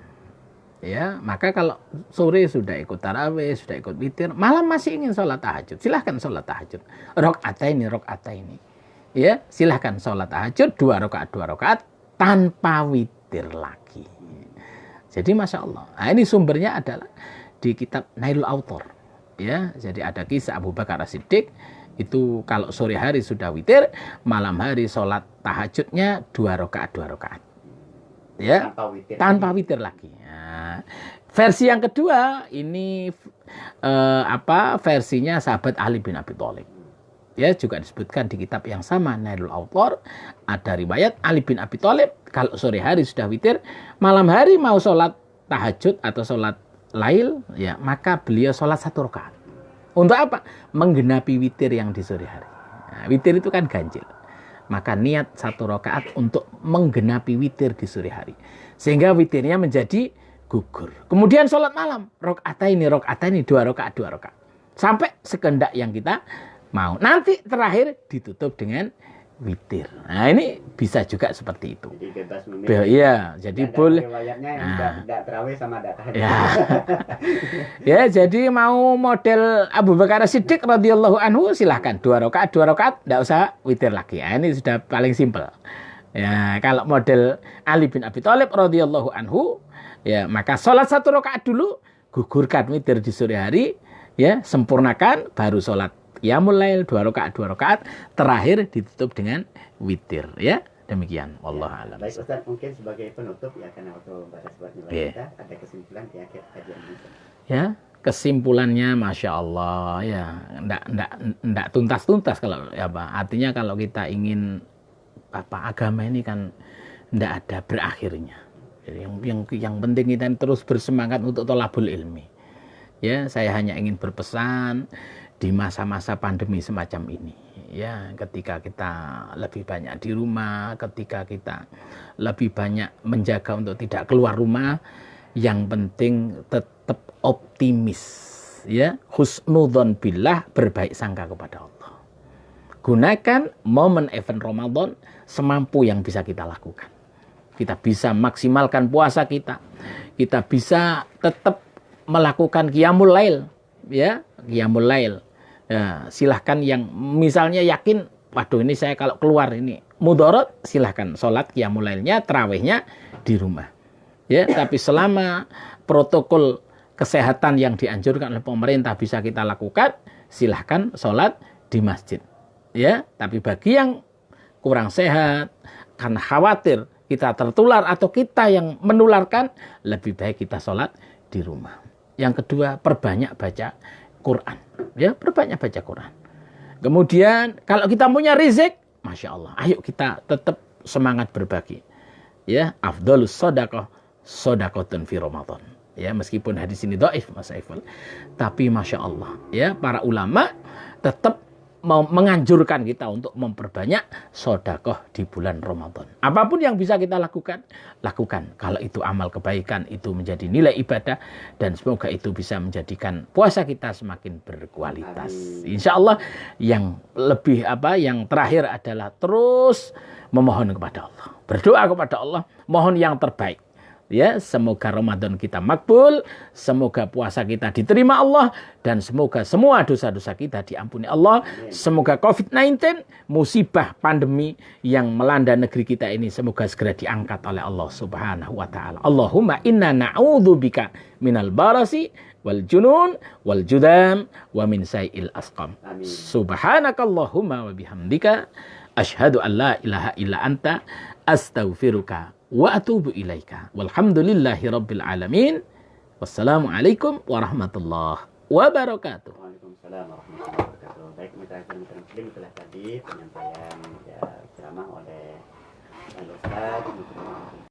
Ya, maka kalau sore sudah ikut tarawih, sudah ikut witir, malam masih ingin sholat tahajud, silahkan sholat tahajud. Rakaataini. Ya, silahkan sholat tahajud 2 rakaat tanpa witir lagi. Jadi Masya Allah. Nah, ini sumbernya adalah di kitab Nailul Autor. Ya, jadi ada kisah Abu Bakar As-Siddiq itu kalau sore hari sudah witir, malam hari sholat tahajudnya 2 rakaat. Ya, tanpa witir lagi. Nah, versi yang kedua ini versinya sahabat Ali bin Abi Thalib. Ya, juga disebutkan di kitab yang sama Nailul Autor, ada riwayat Ali bin Abi Thalib kalau sore hari sudah witir, malam hari mau sholat tahajud atau sholat lail, ya maka beliau sholat 1 rakaat. Untuk apa? Menggenapi witir yang di sore hari. Nah, witir itu kan ganjil. Maka niat 1 rakaat untuk menggenapi witir di sore hari. Sehingga witirnya menjadi gugur. Kemudian sholat malam. Rakaataini 2 rakaat. Sampai sekendak yang kita mau. Nanti terakhir ditutup dengan witir. Nah, ini bisa juga seperti itu. Jadi bebas memilih. Iya, jadi boleh. Tidak terawih sama tidak tahajud. Ya. Ya, jadi mau model Abu Bakar Siddiq radhiyallahu anhu silahkan 2 rakaat, tidak usah witir lagi. Nah, ini sudah paling simpel. Ya, kalau model Ali bin Abi Thalib radhiyallahu anhu, ya maka sholat 1 rakaat dulu, gugurkan witir di sore hari, ya sempurnakan, baru sholat qiyamul lail 2 rakaat, terakhir ditutup dengan witir, ya. Demikian, wallahu a'lam. Baik Ustaz, mungkin sebagai penutup ya karena waktu batas buatnya kita ada kesimpulan di akhir kajian ini. Ya, kesimpulannya Masya Allah ya, enggak tuntas kalau ya Pak. Artinya kalau kita ingin agama ini kan enggak ada berakhirnya. Jadi yang penting kita terus bersemangat untuk thalabul ilmi. Ya, saya hanya ingin berpesan di masa-masa pandemi semacam ini, ya, ketika kita lebih banyak di rumah, ketika kita lebih banyak menjaga untuk tidak keluar rumah, yang penting tetap optimis, ya, husnudzon billah, berbaik sangka kepada Allah. Gunakan momen event Ramadan semampu yang bisa kita lakukan. Kita bisa maksimalkan puasa kita bisa tetap melakukan qiyamul lail, ya, qiyamul lail. Ya, silahkan yang misalnya yakin, waduh ini saya kalau keluar ini mudorot, silahkan sholat qiyamul lailnya, tarawihnya di rumah. Ya, tapi selama protokol kesehatan yang dianjurkan oleh pemerintah bisa kita lakukan, silahkan sholat di masjid. Ya, tapi bagi yang kurang sehat, karena khawatir kita tertular atau kita yang menularkan, lebih baik kita sholat di rumah. Yang kedua, perbanyak baca Quran. Ya, perbanyak baca Quran. Kemudian, kalau kita punya rezeki, Masya Allah, ayo kita tetap semangat berbagi. Ya, afdhalus shadaqah shadaqatun fi Ramadan. Ya, meskipun hadis ini dhaif, Mas Saiful, tapi Masya Allah, ya, para ulama tetap mau menganjurkan kita untuk memperbanyak sedekah di bulan Ramadan. Apapun yang bisa kita lakukan, lakukan. Kalau itu amal kebaikan, itu menjadi nilai ibadah, dan semoga itu bisa menjadikan puasa kita semakin berkualitas. Insya Allah, yang lebih yang terakhir adalah terus memohon kepada Allah, berdoa kepada Allah, mohon yang terbaik. Ya, semoga Ramadan kita makbul, semoga puasa kita diterima Allah, dan semoga semua dosa-dosa kita diampuni Allah. Semoga COVID-19, musibah pandemi yang melanda negeri kita ini, semoga segera diangkat oleh Allah Subhanahu wa taala. Allahumma inna na'udzubika minal barasi wal junun wal judam wa min sayil asqam. Subhanakallahumma wa bihamdika asyhadu an la ilaha illa anta astaghfiruka wa atubu ilaika. Walhamdulillahi rabbil alamin. Wassalamualaikum warahmatullahi wabarakatuh. Waalaikumsalam warahmatullahi wabarakatuh. Baik, mitra muslim, itulah tadi penyampaian ceramah oleh Ustaz